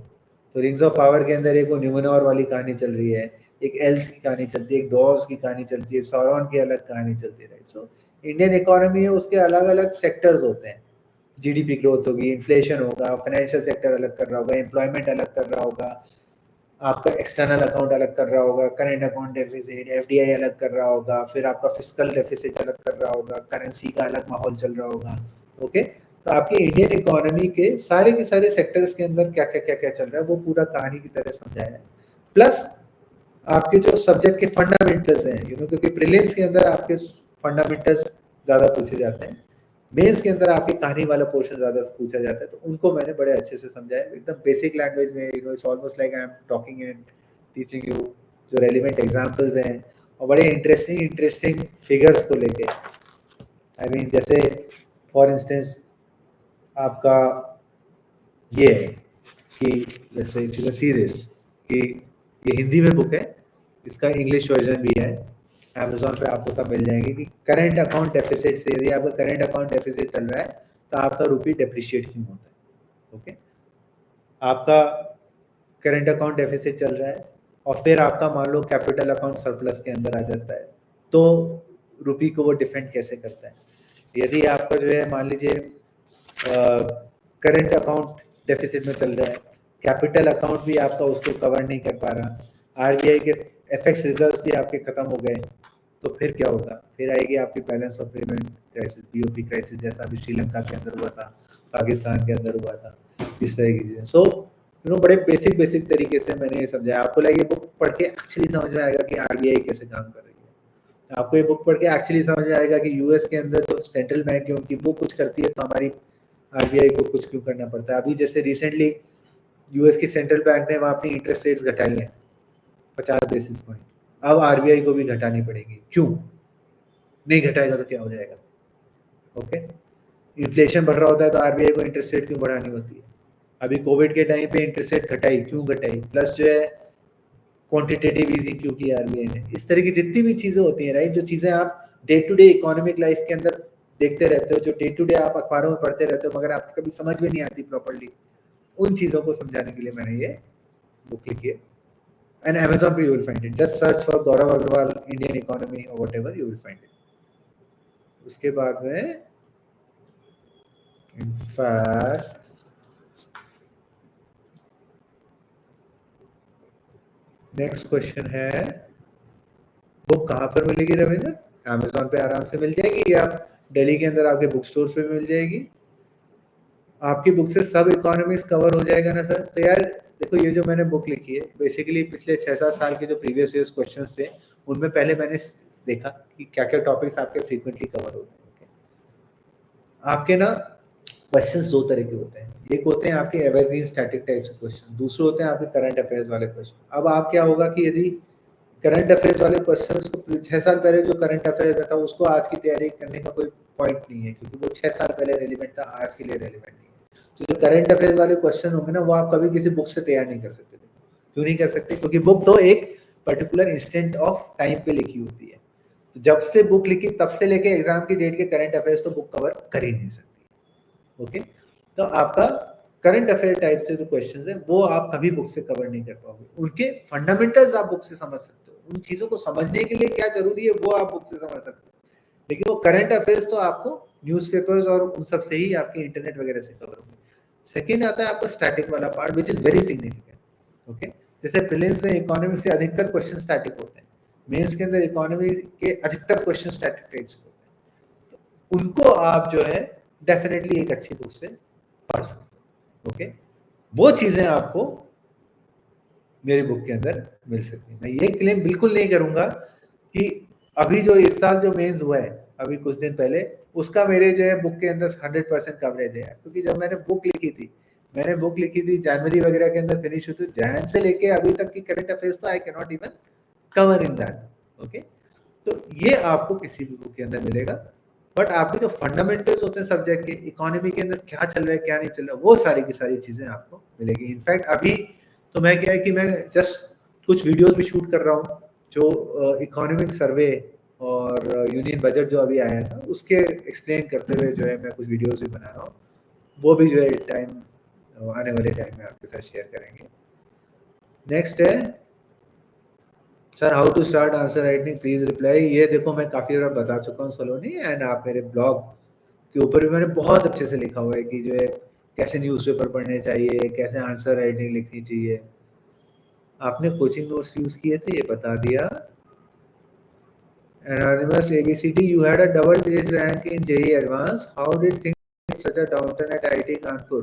तो रिंग्स ऑफ पावर के अंदर एक न्यूमेनोर वाली कहानी चल रही है, एक एल्स की कहानी चलती है, एक डॉर्व्स की कहानी चलती है, सौरॉन की अलग कहानी चलती है, राइट? सो इंडियन इकोनॉमी है, उसके अलग अलग सेक्टर्स होते हैं, जीडीपी ग्रोथ होगी, इन्फ्लेशन होगा, फाइनेंशियल सेक्टर अलग कर रहा होगा, एम्प्लॉयमेंट अलग कर रहा होगा, आपका एक्सटर्नल अकाउंट अलग कर रहा होगा, करंट अकाउंट डेफिसिट, एफडीआई अलग कर रहा होगा, फिर आपका फिस्कल डेफिसिट अलग कर रहा होगा, करेंसी का अलग माहौल चल रहा होगा, ओके। तो आपकी इंडियन इकोनॉमी के सारे सेक्टर्स के अंदर क्या क्या चल रहा है, वो पूरा कहानी की तरह समझाया है। प्लस आपके जो सब्जेक्ट के फंडामेंटल्स हैं, क्योंकि प्रीलिम्स के अंदर आपके फंडामेंटल्स ज्यादा पूछे जाते हैं, मेंस के अंदर आपकी कहानी वाला पोर्शन ज्यादा पूछा जाता है, तो उनको मैंने बड़े अच्छे से समझाया, एकदम बेसिक लैंग्वेज में, it's almost like I am talking and teaching you, जो रेलिवेंट एग्जांपल्स हैं, और बड़े इंटरेस्टिंग फिगर्स को लेके, आई मीन जैसे फॉर इंस्टेंस आपका ये है कि जैसे इफ यू सी दिस, कि ये हिंदी में बुक है, इसका इंग्लिश वर्जन भी है, अमेज़न पे आपको सब मिल जाएंगे, कि करंट अकाउंट डेफिसिट से, यदि आपका करंट अकाउंट डेफिसिट चल रहा है तो आपका रुपी डेप्रिशिएट क्यों होता है, ओके। आपका करंट अकाउंट डेफिसिट चल रहा है और फिर आपका मान लो कैपिटल अकाउंट सरप्लस के अंदर आ जाता है, तो रुपी को वो डिफेंड कैसे करता है? यदि आपका जो है मान लीजिए करंट अकाउंट डेफिसिट में चल रहा है, कैपिटल अकाउंट भी आपका उसको कवर नहीं कर पा रहा, आरबीआई के एफएक्स रिजर्व्स भी आपके खत्म हो गए, तो फिर क्या होगा? फिर आएगी आपकी balance of payment crisis, BOP crisis, जैसा भी श्रीलंका के अंदर हुआ था, पाकिस्तान के अंदर हुआ था, इस तरह की चीजें। सो बड़े बेसिक तरीके से मैंने ये समझाया। आपको लगे बुक पढ़ के एक्चुअली समझ में आएगा कि आरबीआई कैसे काम कर रही है। आपको ये बुक पढ़ के एक्चुअली समझ में आएगा कि यूएस के अंदर जो सेंट्रल बैंक है उनकी वो कुछ करती है तो हमारी आरबीआई को कुछ क्यों करना पड़ता है। अभी जैसे रिसेंटली यूएस की सेंट्रल बैंक ने वहाँ अपनी इंटरेस्ट रेट्स घटाई हैं 50 बेसिस पॉइंट, अब आरबीआई को भी घटानी पड़ेगी। क्यों नहीं घटाएगा तो क्या हो जाएगा? ओके, इन्फ्लेशन बढ़ रहा होता है तो आरबीआई को इंटरेस्ट रेट क्यों बढ़ानी होती है? अभी कोविड के टाइम पे इंटरेस्ट रेट घटाई, क्यों घटाई? प्लस जो है क्वांटिटेटिव ईजिंग क्यों की आरबीआई ने? इस तरह की जितनी भी चीजें होती हैं, राइट, जो चीजें आप day to day economic life के अंदर देखते रहते हो, जो डे टू डे आप अखबारों में पढ़ते रहते हो मगर आपको कभी समझ में नहीं आती प्रॉपर्ली, उन चीजों को समझाने के लिए मैंने ये बुक लिखी है। एंड Amazon पे you will find it. Just search for Gaurav Agrawal Indian economy or whatever, you will find it. उसके बाद में in fact नेक्स्ट क्वेश्चन है, बुक कहाँ पर मिलेगी रविंद्र? Amazon पे आराम से मिल जाएगी या दिल्ली के अंदर आपके बुक स्टोर्स पे मिल जाएगी? आपकी बुक से सब इकोनॉमिक्स कवर हो जाएगा ना सर? तो यार देखो, ये जो मैंने बुक लिखी है बेसिकली पिछले 6-7 साल के जो प्रीवियस ईयर्स क्वेश्चंस थे उनमें पहले मैंने देखा कि क्या क्या टॉपिक्स आपके फ्रीक्वेंटली कवर होते हैं। आपके ना क्वेश्चंस दो तरह के होते हैं, एक होते हैं आपके एवरग्रीन स्टैटिक टाइप्स के क्वेश्चन, दूसरे होते हैं आपके करंट अफेयर्स वाले क्वेश्चन। अब आप क्या होगा कि यदि करंट अफेयर्स वाले क्वेश्चंस को 6 साल पहले जो करंट अफेयर्स था उसको आज की तैयारी करने का कोई पॉइंट नहीं है, क्योंकि वो 6 साल पहले रेलिवेंट था, आज के लिए रेलिवेंट नहीं है। तो जो करंट अफेयर्स वाले क्वेश्चन होंगे ना वो आप कभी किसी बुक से तैयार नहीं कर सकते। क्यों नहीं कर सकते? क्योंकि बुक तो एक पर्टिकुलर इंस्टेंट ऑफ टाइम पे लिखी होती है। तो जब से बुक लिखी तब से लेके एग्जाम की डेट के करंट अफेयर्स तो बुक कवर कर ही नहीं सकती। ओके, तो आपका करंट अफेयर टाइप से जो क्वेश्चंस है वो आप कभी बुक से कवर नहीं कर पाओगे। उनके फंडामेंटल्स आप बुक से समझ सकते हो, उन चीजों को समझने के लिए क्या जरूरी है वो आप बुक से समझ सकते हो, लेकिन वो करंट अफेयर्स तो आपको न्यूज़पेपर्स और उन सब से ही आपके इंटरनेट वगैरह से कवर होंगे। सेकेंड आता है आपका स्टैटिक वाला part which is very significant. Okay, जैसे प्रीलिम्स में इकोनॉमी से अधिकतर क्वेश्चन स्टैटिक होते हैं, मेंस के अंदर इकोनॉमी के अधिकतर क्वेश्चन स्टैटिक टाइप्स के होते हैं, तो उनको आप जो है डेफिनेटली एक अच्छी बुक से पढ़ सकते हो। ओके, वो चीजें आपको मेरे बुक के अंदर मिल सकती है। मैं ये क्लेम बिल्कुल नहीं करूंगा कि अभी जो इस साल जो मेंस हुआ है अभी कुछ दिन पहले उसका मेरे जो है बुक के अंदर 100% कवरेज है, क्योंकि जब मैंने बुक लिखी थी जनवरी वगैरह के अंदर फिनिश हुई थी, जैन से लेके अभी तक की करंट अफेयर्स तो I can not even cover in that. Okay, तो ये आपको किसी भी बुक के अंदर मिलेगा, बट आपके जो फंडामेंटल्स होते हैं सब्जेक्ट के, इकोनॉमी के अंदर क्या चल रहा है क्या नहीं चल रहा है, वो सारी की सारी चीजें आपको मिलेगी। इनफैक्ट अभी तो मैं क्या है कि मैं जस्ट कुछ वीडियोस भी शूट कर रहा हूँ जो इकोनॉमिक सर्वे और यूनियन बजट जो अभी आया था उसके एक्सप्लेन करते हुए जो है मैं कुछ वीडियोस भी बना रहा हूँ, वो भी जो है टाइम आने वाले टाइम में आपके साथ शेयर करेंगे। नेक्स्ट है sir, how to start answer writing please reply. ये देखो मैं काफी बार बता चुका हूँ सलोनी, एंड आप मेरे ब्लॉग के ऊपर भी मैंने बहुत अच्छे से लिखा हुआ है कि जो है कैसे न्यूज़पेपर पढ़ने चाहिए, कैसे आंसर राइटिंग लिखनी चाहिए। आपने कोचिंग नोट्स यूज किए थे, ये बता दिया। Anonymous ABCD, you had a double-digit rank in JEE Advanced. How did things such a downturn at IIT Kanpur?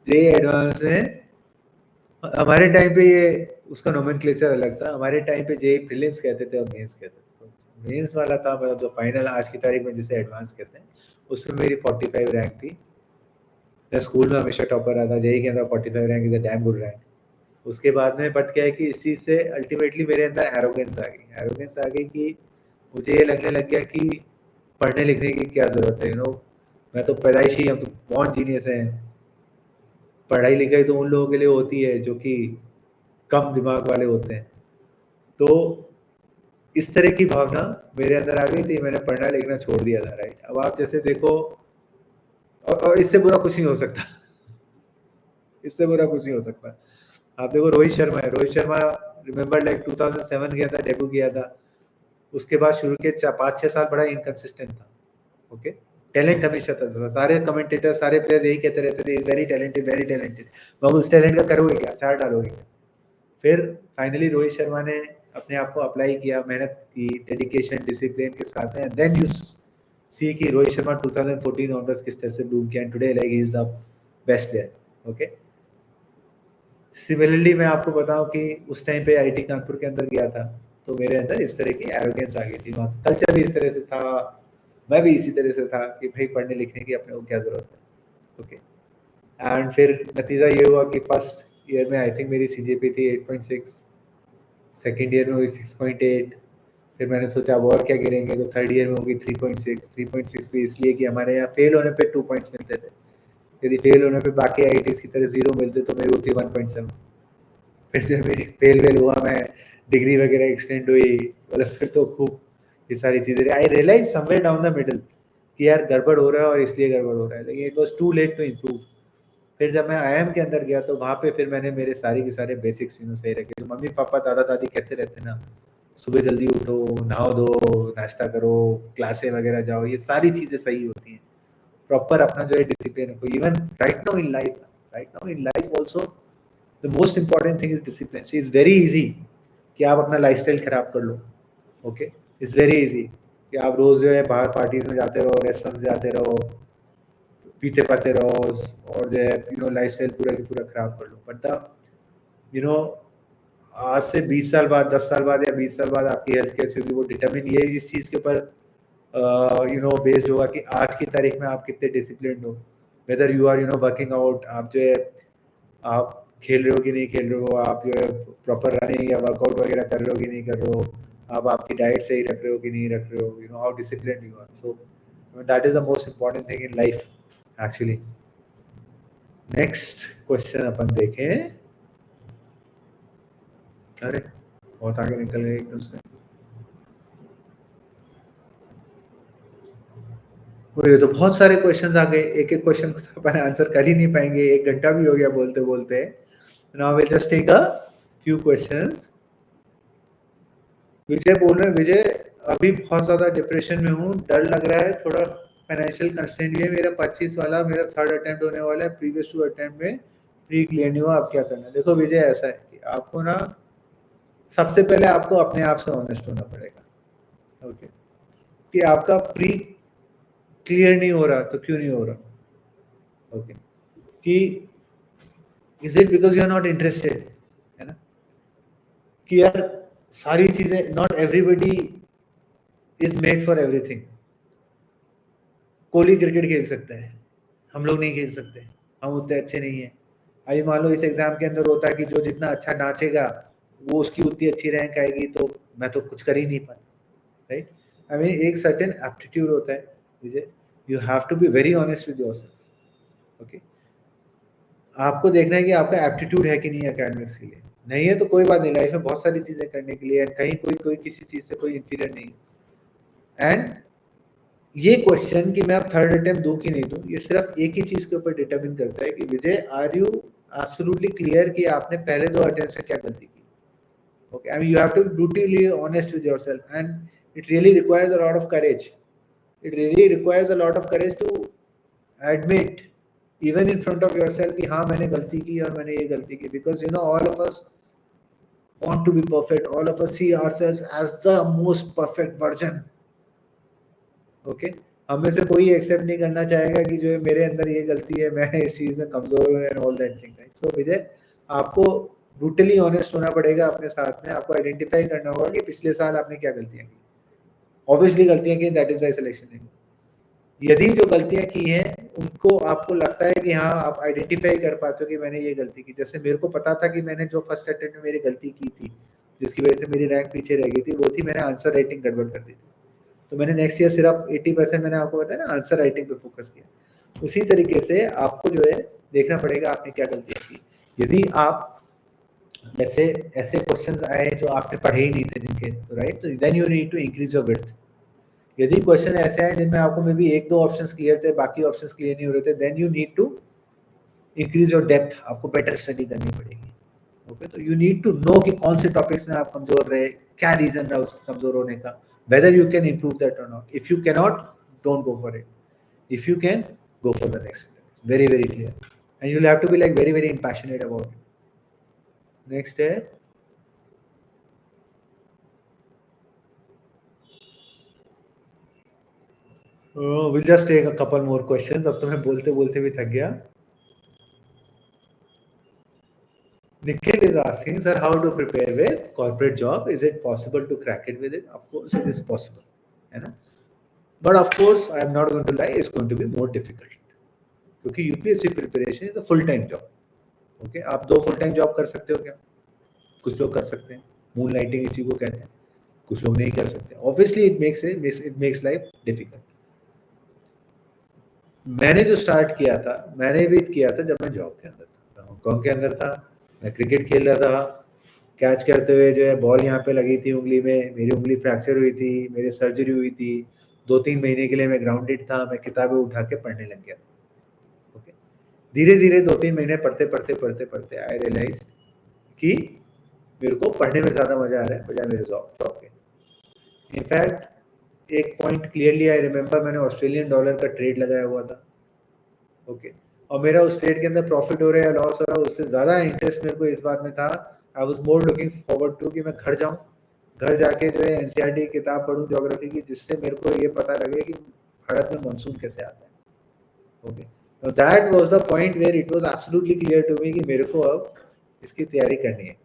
JEE Advanced में हमारे टाइम पे ये उसका नोमेनक्लेचर अलग था। हमारे टाइम पे JEE प्रीलिम्स कहते थे और मेंस कहते थे। तो मेंस वाला था मतलब जो फाइनल आज की तारीख में जिसे एडवांस कहते हैं, उसमें मेरी 45 रैंक थी। मैं स्कूल में हमेशा टॉपर रहा था। JEE के अंदर 45 rank is a damn good rank. उसके बाद में बट क्या है कि इस चीज़ से अल्टीमेटली मेरे अंदर एरोगेंस आ गई कि मुझे ये लगने लग गया कि पढ़ने लिखने की क्या ज़रूरत है। मैं तो पैदाइशी, हम तो बॉर्न जीनियस हैं। पढ़ाई लिखाई तो उन लोगों के लिए होती है जो कि कम दिमाग वाले होते हैं। तो इस तरह की भावना मेरे अंदर आ गई थी, मैंने पढ़ना लिखना छोड़ दिया था, राइट। अब आप जैसे देखो, और इससे बुरा कुछ नहीं हो सकता। इससे बुरा कुछ नहीं हो सकता। आप देखो रोहित शर्मा रिमेंबर लाइक 2007 के अंदर डेब्यू किया था, उसके बाद शुरू के 5-6 साल बड़ा इनकंसिस्टेंट था। ओके, टैलेंट हमेशा था, सारे कमेंटेटर सारे प्लेयर्स यही कहते रहते थे, इज वेरी टैलेंटेड। बाबू उस टैलेंट का करोगे क्या, 4 डालोगे क्या? फिर फाइनली रोहित शर्मा ने अपने आप को अप्लाई किया, मेहनत की, डेडिकेशन डिसिप्लिन के साथ में, देन यू सी कि रोहित शर्मा 2014 ऑनवर्ड्स किस तरह से बूम किया, today like he is the best player. Okay, similarly मैं आपको बताऊं कि उस टाइम पे आईटी कानपुर के अंदर गया था, तो मेरे अंदर इस तरह की एरोगेंस आ गई थी, वहाँ कल्चर भी इस तरह से था, मैं भी इसी तरह से था कि भाई पढ़ने लिखने की अपने को क्या जरूरत है। ओके, एंड फिर नतीजा ये हुआ कि फर्स्ट ईयर में आई थिंक मेरी सीजीपी थी 8.6, सेकेंड ईयर में हुई 6.8, फिर मैंने सोचा अब और क्या गिरेंगे, तो थर्ड ईयर में होगी 3.6। 3.6 भी इसलिए कि हमारे यहाँ फेल होने पे 2 पॉइंट्स मिलते थे, यदि फेल होने पे बाकी आईआईटीज की तरह 0 मिलते तो मेरी होती 1.7। फिर जब मेरी फेल वेल हुआ, मैं डिग्री वगैरह एक्सटेंड हुई, मतलब फिर तो खूब ये सारी चीजें I realise somewhere down the middle कि यार गड़बड़ हो रहा है और इसलिए गड़बड़ हो रहा है, लेकिन it was too late to improve. फिर जब मैं आईआईएम के अंदर गया तो वहाँ पे फिर मैंने मेरे सारे के सारे बेसिक्स सही रखे। तो मम्मी पापा दादा दादी कहते रहते ना, सुबह जल्दी उठो, नहाओ दो, नाश्ता करो, क्लासे वगैरह जाओ, ये सारी चीजें सही होती हैं। प्रॉपर अपना जो है डिसिप्लिन रखो। Even right now in life also the most important thing is discipline. Is very easy कि आप अपना लाइफस्टाइल खराब कर लो। ओके, इट्स वेरी इजी कि आप रोज जो है बाहर पार्टीज में जाते रहो, रेस्टोरेंट जाते रहो, पीते पाते रहो, और जो है लाइफस्टाइल पूरा की पूरा खराब कर लो। बट द यू नो आज से 20 साल बाद, 10 साल बाद या 20 साल बाद आपकी हेल्थ कैसी होगी वो डिटरमिन ये इस चीज के ऊपर बेस्ड होगा कि आज की तारीख में आप कितने डिसिप्लिन हो। Whether you are working out, आप जो है आप खेल रहे हो कि नहीं खेल रहे हो, आप जो है प्रॉपर रनिंग या वर्कआउट वगैरह कर रहे हो कि नहीं कर रहे हो, आप आपकी डाइट सही रख रहे हो कि नहीं रख रहे हो, how discipline you are. So that is the most important thing in life actually. Next question अपन देखें। अरे बहुत आगे निकल गए एकदम से। और ये तो बहुत सारे क्वेश्चंस आ गए, एक एक क्वेश्चन को तो अपन आंसर कर ही नहीं पाएंगे, 1 घंटा भी हो गया बोलते बोलते। Now will just take a few questions. Vijay बोल रहे हैं, विजय अभी बहुत ज्यादा डिप्रेशन में हूँ, डर लग रहा है थोड़ा, फाइनेंशियल कंस्ट्रेंट भी है, मेरा 25 वाला मेरा थर्ड अटेम्प्ट होने वाला है, प्रीवियस 2 अटेम्प्ट में प्री क्लियर नहीं हुआ, अब क्या करना है। देखो विजय ऐसा है कि आपको ना सबसे पहले आपको अपने आप से ऑनेस्ट होना पड़ेगा। ओके, कि आपका प्री क्लियर नहीं हो रहा तो क्यों नहीं हो रहा। ओके, कि is it because you are not interested, है ना, कि यार सारी चीजें, not everybody is made for everything. Kohli cricket खेल सकता है, हम लोग नहीं खेल सकते, हम उतने अच्छे नहीं हैं। अभी मान लो इस एग्जाम के अंदर होता है कि जो जितना अच्छा नाचेगा वो उसकी उतनी अच्छी रैंक आएगी, तो मैं तो कुछ कर ही नहीं पाता। राइट, आई मीन एक सर्टेन एप्टीट्यूड होता है Vijay, you have to be very honest with yourself. Okay, आपको देखना है कि आपका एप्टीट्यूड है कि नहीं एकेडमिक्स के लिए। नहीं है तो कोई बात नहीं, लाइफ में बहुत सारी चीजें करने के लिए, कहीं कोई कोई किसी चीज से कोई इंफीरियर नहीं। एंड ये क्वेश्चन कि मैं अब थर्ड अटेम्प्ट दूं कि नहीं दूं, ये सिर्फ एक ही चीज के ऊपर डिटरमिन करता है कि Vijay are you absolutely clear कि आपने पहले 2 अटेम्प्ट से क्या गलती की। Okay, I mean you have to be brutally honest with yourself, and it really requires a lot of courage. It really requires a lot of courage to admit even in front of yourself कि हाँ मैंने गलती की और मैंने ये गलती की। Because all of us want to be perfect, all of us see ourselves as the most perfect version। Okay, हम में से कोई एक्सेप्ट नहीं करना चाहेगा कि जो है मेरे अंदर ये गलती है, मैं इस चीज में कमजोर हूँ and all that thing. Right, so Vijay आपको ब्रूटली ऑनेस्ट होना पड़ेगा अपने साथ में, आपको आइडेंटिफाई करना होगा कि पिछले साल आपने क्या गलतियां की। ऑब्वियसली गलतियां की, दैट इज वाई सिलेक्शन नहीं। यदि जो गलतियां की हैं उनको आपको लगता है कि हाँ आप आइडेंटिफाई कर पाते हो कि मैंने ये गलती की, जैसे मेरे को पता था कि मैंने जो फर्स्ट अटेम्प्ट में मेरी गलती की थी जिसकी वजह से मेरी रैंक पीछे रह गई थी, वो थी मैंने आंसर राइटिंग गड़बड़ कर दी थी। तो मैंने नेक्स्ट ईयर सिर्फ 80% मैंने आपको बताया ना आंसर राइटिंग पे फोकस किया। उसी तरीके से आपको जो है देखना पड़ेगा आपने क्या गलतियां की। यदि आप ऐसे ऐसे क्वेश्चंस आए जो आपने पढ़े ही नहीं थे जिनके, तो राइट, तो then you need to increase your width. यदि क्वेश्चन ऐसे आए जिनमें आपको मे बी 1-2 ऑप्शंस क्लियर थे, बाकी ऑप्शंस क्लियर नहीं हो रहे थे, then you need to increase your depth, आपको बेटर स्टडी करनी पड़ेगी। ओके, तो यू नीड टू नो कि कौन से टॉपिक्स में आप कमजोर रहे, क्या रीजन रहा उसके कमजोर होने का, whether you can improve that or not. If you can not, don't go for it. If you can, go for the next. Very very clear, and you will have to be like very very passionate about it. Next है will just take a couple more questions. अब तो मैं बोलते बोलते भी थक गया। Nikhil is asking, sir, how to prepare with corporate job? Is it possible to crack it with it? Of course, it is possible. है ना? But of course, I am not going to lie, it's going to be more difficult. क्योंकि UPSC preparation is a full time job. Okay, आप 2 full time job कर सकते हो क्या? कुछ लोग कर सकते हैं. मून लाइटिंग इसी को कहते हैं. कुछ लोग नहीं कर सकते. Obviously it makes life difficult. मैंने जो स्टार्ट किया था, मैंने भी किया था जब मैं जॉब के अंदर था, हांगकांग के अंदर था. मैं क्रिकेट खेल रहा था. कैच करते हुए जो है बॉल यहाँ पे लगी थी उंगली में, मेरी उंगली फ्रैक्चर हुई थी, मेरी सर्जरी हुई थी. 2-3 महीने के लिए मैं ग्राउंडेड था. मैं किताबें उठा के पढ़ने लग गया. ओके, धीरे-धीरे 2-3 महीने पढ़ते आई रियलाइज कि मेरे को पढ़ने में ज़्यादा मज़ा आ रहा है बजाय मेरे जॉब के. इनफैक्ट एक पॉइंट क्लियरली आई रिमेंबर, मैंने ऑस्ट्रेलियन डॉलर का ट्रेड लगाया हुआ था. ओके, और मेरा उस ट्रेड के अंदर प्रॉफिट हो रहा है या लॉस हो रहा है, उससे ज़्यादा इंटरेस्ट मेरे को इस बात में था. I was more looking forward to कि मैं घर जाऊँ, घर जाके जो है एनसीईआरटी की किताब पढूँ ज्योग्राफी की, जिससे मेरे को ये पता लगे कि भारत में मानसून कैसे आता है. Okay, now that was the point where it was absolutely clear to me कि मेरे को अब इसकी तैयारी करनी है.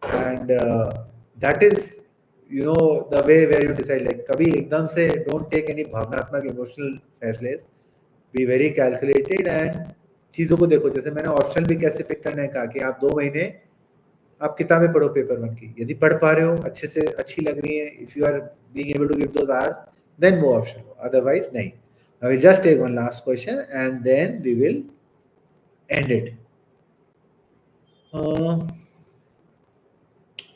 And that is you know the way where you decide. Like कभी एकदम से डोंट टेक एनी भावनात्मक इमोशनल फैसले. बी वेरी कैलकुलेटेड एंड चीज़ों को देखो. जैसे मैंने ऑप्शन भी कैसे पिक करना है कहा कि आप 2 महीने आप किताबें पढ़ो पेपर 1 की. यदि पढ़ पा रहे हो, अच्छे से अच्छी लग रही है, if you are being able to give those hours, then वो ऑप्शन लो, अदरवाइज नहीं. I will just take one last question and then we will end it.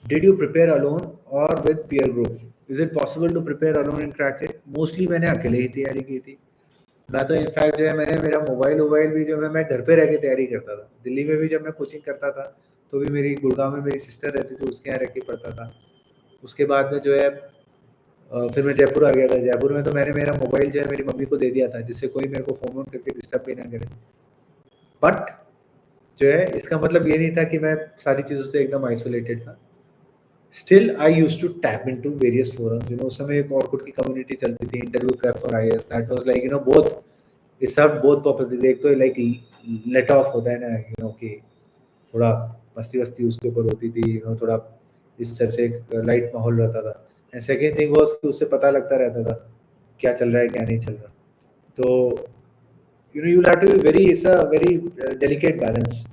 Did you prepare alone or with peer group? Is it possible to prepare alone and crack it? Mostly मैंने अकेले ही तैयारी की थी. मैं तो in fact जो है मैंने मेरा मोबाइल भी जो है मैं घर पे रह के तैयारी करता था. दिल्ली में भी जब मैं कोचिंग करता था तो भी मेरी गुड़गांव में मेरी सिस्टर रहती थी, उसके यहाँ रह के पढ़ता था. उसके बाद में जो है फिर मैं जयपुर आ गया था. जयपुर में तो मैंने मेरा मोबाइल जो है मेरी मम्मी को दे दिया था, जिससे कोई मेरे को फ़ोन करके डिस्टर्ब भी ना करे. बट जो है इसका मतलब ये नहीं था कि मैं सारी चीज़ों से एकदम आइसोलेटेड था. Still I used to tap into various forums. उस समय एक ऑर्कुट की कम्युनिटी चलती थी, interview prep for IAS. That was like both it served both purposes. एक तो लाइक लेट ऑफ होता है ना कि थोड़ा मस्ती-वस्ती उसके ऊपर होती थी, थोड़ा इस तरह से एक लाइट माहौल रहता था. एंड सेकंड थिंग वाज़ कि उससे पता लगता रहता था क्या चल रहा है, क्या नहीं चल रहा. तो you will have to be very, it's a very delicate balance.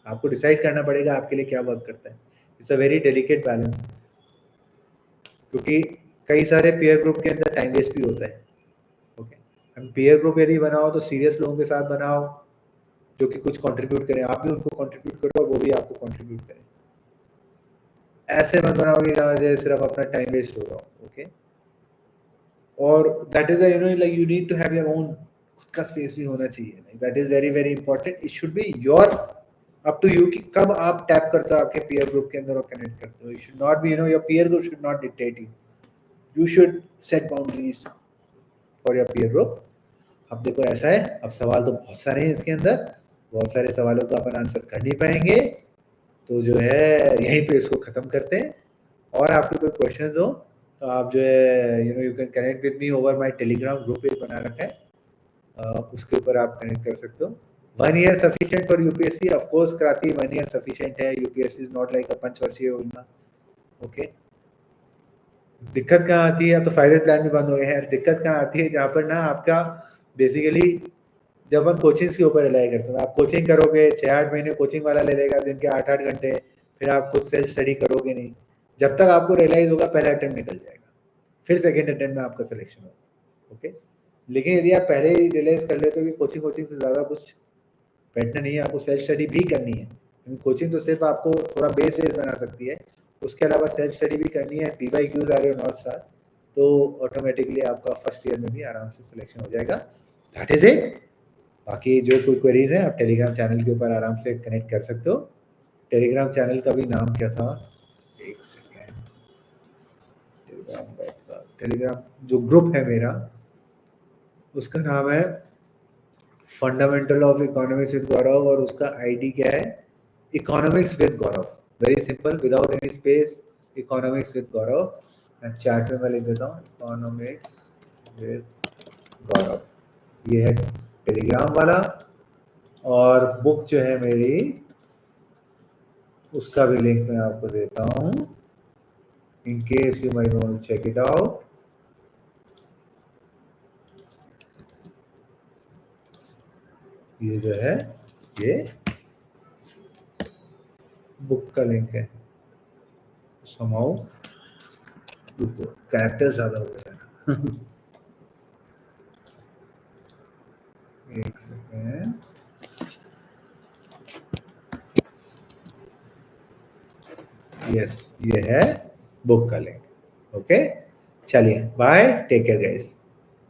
आपको डिसाइड करना पड़ेगा आपके लिए क्या वर्क करता है. It's a very delicate balance, क्योंकि कई सारे पीयर ग्रुप के अंदर टाइम वेस्ट भी होता है. ओके, पीयर ग्रुप यदि बनाओ तो सीरियस लोगों के साथ बनाओ जो कि कुछ कंट्रीब्यूट करें. आप भी उनको कंट्रीब्यूट करो, वो भी आपको कंट्रीब्यूट करें. ऐसे मत बनाओगे जहाँ जो सिर्फ अपना टाइम वेस्ट हो रहा हो. ओके, और that is like you need to have your own खुद का स्पेस भी होना चाहिए. That is very very important. It should be your up to you कि कब आप टैप करते हो आपके पीयर ग्रुप के अंदर और कनेक्ट करते हो. You should not be your peer group should not dictate you. You should set boundaries for your peer group. अब देखो ऐसा है, अब सवाल तो बहुत सारे हैं इसके अंदर, बहुत सारे सवालों का अपन आंसर कर नहीं पाएंगे, तो जो है यहीं पे इसको ख़त्म करते हैं. और आपके कोई क्वेश्चंस हो तो आप जो है you can connect with me over my Telegram group page बना रखा है, उसके ऊपर आप कनेक्ट कर सकते हो. 1 year sufficient for UPSC? Of course क्रांति, 1 ईयर सफिशिएंट है. यूपीएससी इज नॉट लाइक अ पंचवर्षीय योजना. ओके, दिक्कत कहाँ आती है? अब तो फाइनल प्लान भी बंद हो गए हैं. दिक्कत कहाँ आती है? जहाँ पर ना आपका बेसिकली जब हम कोचिंग्स के ऊपर रिलाई करते हैं, आप कोचिंग करोगे 6-8 महीने कोचिंग वाला ले लेगा दिन के 8-8 घंटे, फिर आप खुद सेल्फ स्टडी करोगे नहीं. जब तक आपको रियलाइज होगा पहला अटेम्प्ट निकल जाएगा, फिर सेकंड अटेम्प्ट में आपका सिलेक्शन होगा. ओके, लेकिन यदि आप पहले ही रियलाइज कर लेते हो कि कोचिंग से ज़्यादा कुछ बैठना नहीं है, आपको सेल्फ स्टडी भी करनी है. कोचिंग तो सिर्फ आपको थोड़ा बेस बना सकती है, उसके अलावा सेल्फ स्टडी भी करनी है. PYQs आ रहे हो नॉर्थ स्टार, तो ऑटोमेटिकली आपका फर्स्ट ईयर में भी आराम से सिलेक्शन हो जाएगा. That is it. बाकी जो कोई क्वेरीज हैं आप टेलीग्राम चैनल के ऊपर आराम से कनेक्ट कर सकते हो. टेलीग्राम चैनल का भी नाम क्या था, एक सेकेंड. टेलीग्राम जो ग्रुप है मेरा उसका नाम है fundamental of economics with Gaurav, और उसका आईडी क्या है, economics with Gaurav. Very simple, without any space, economics with Gaurav. मैं चैट में मैं लिख देता हूँ इकोनॉमिक्स विद गौरव. ये है टेलीग्राम वाला. और बुक जो है मेरी उसका भी लिंक मैं आपको देता हूँ in case you might want to check it out. ये जो है ये बुक का लिंक है। समाओ कैरेक्टर ज्यादा हो गया एक सेकेंड। यस, ये है बुक का लिंक। ओके, चलिए बाय, टेक केयर गाइस।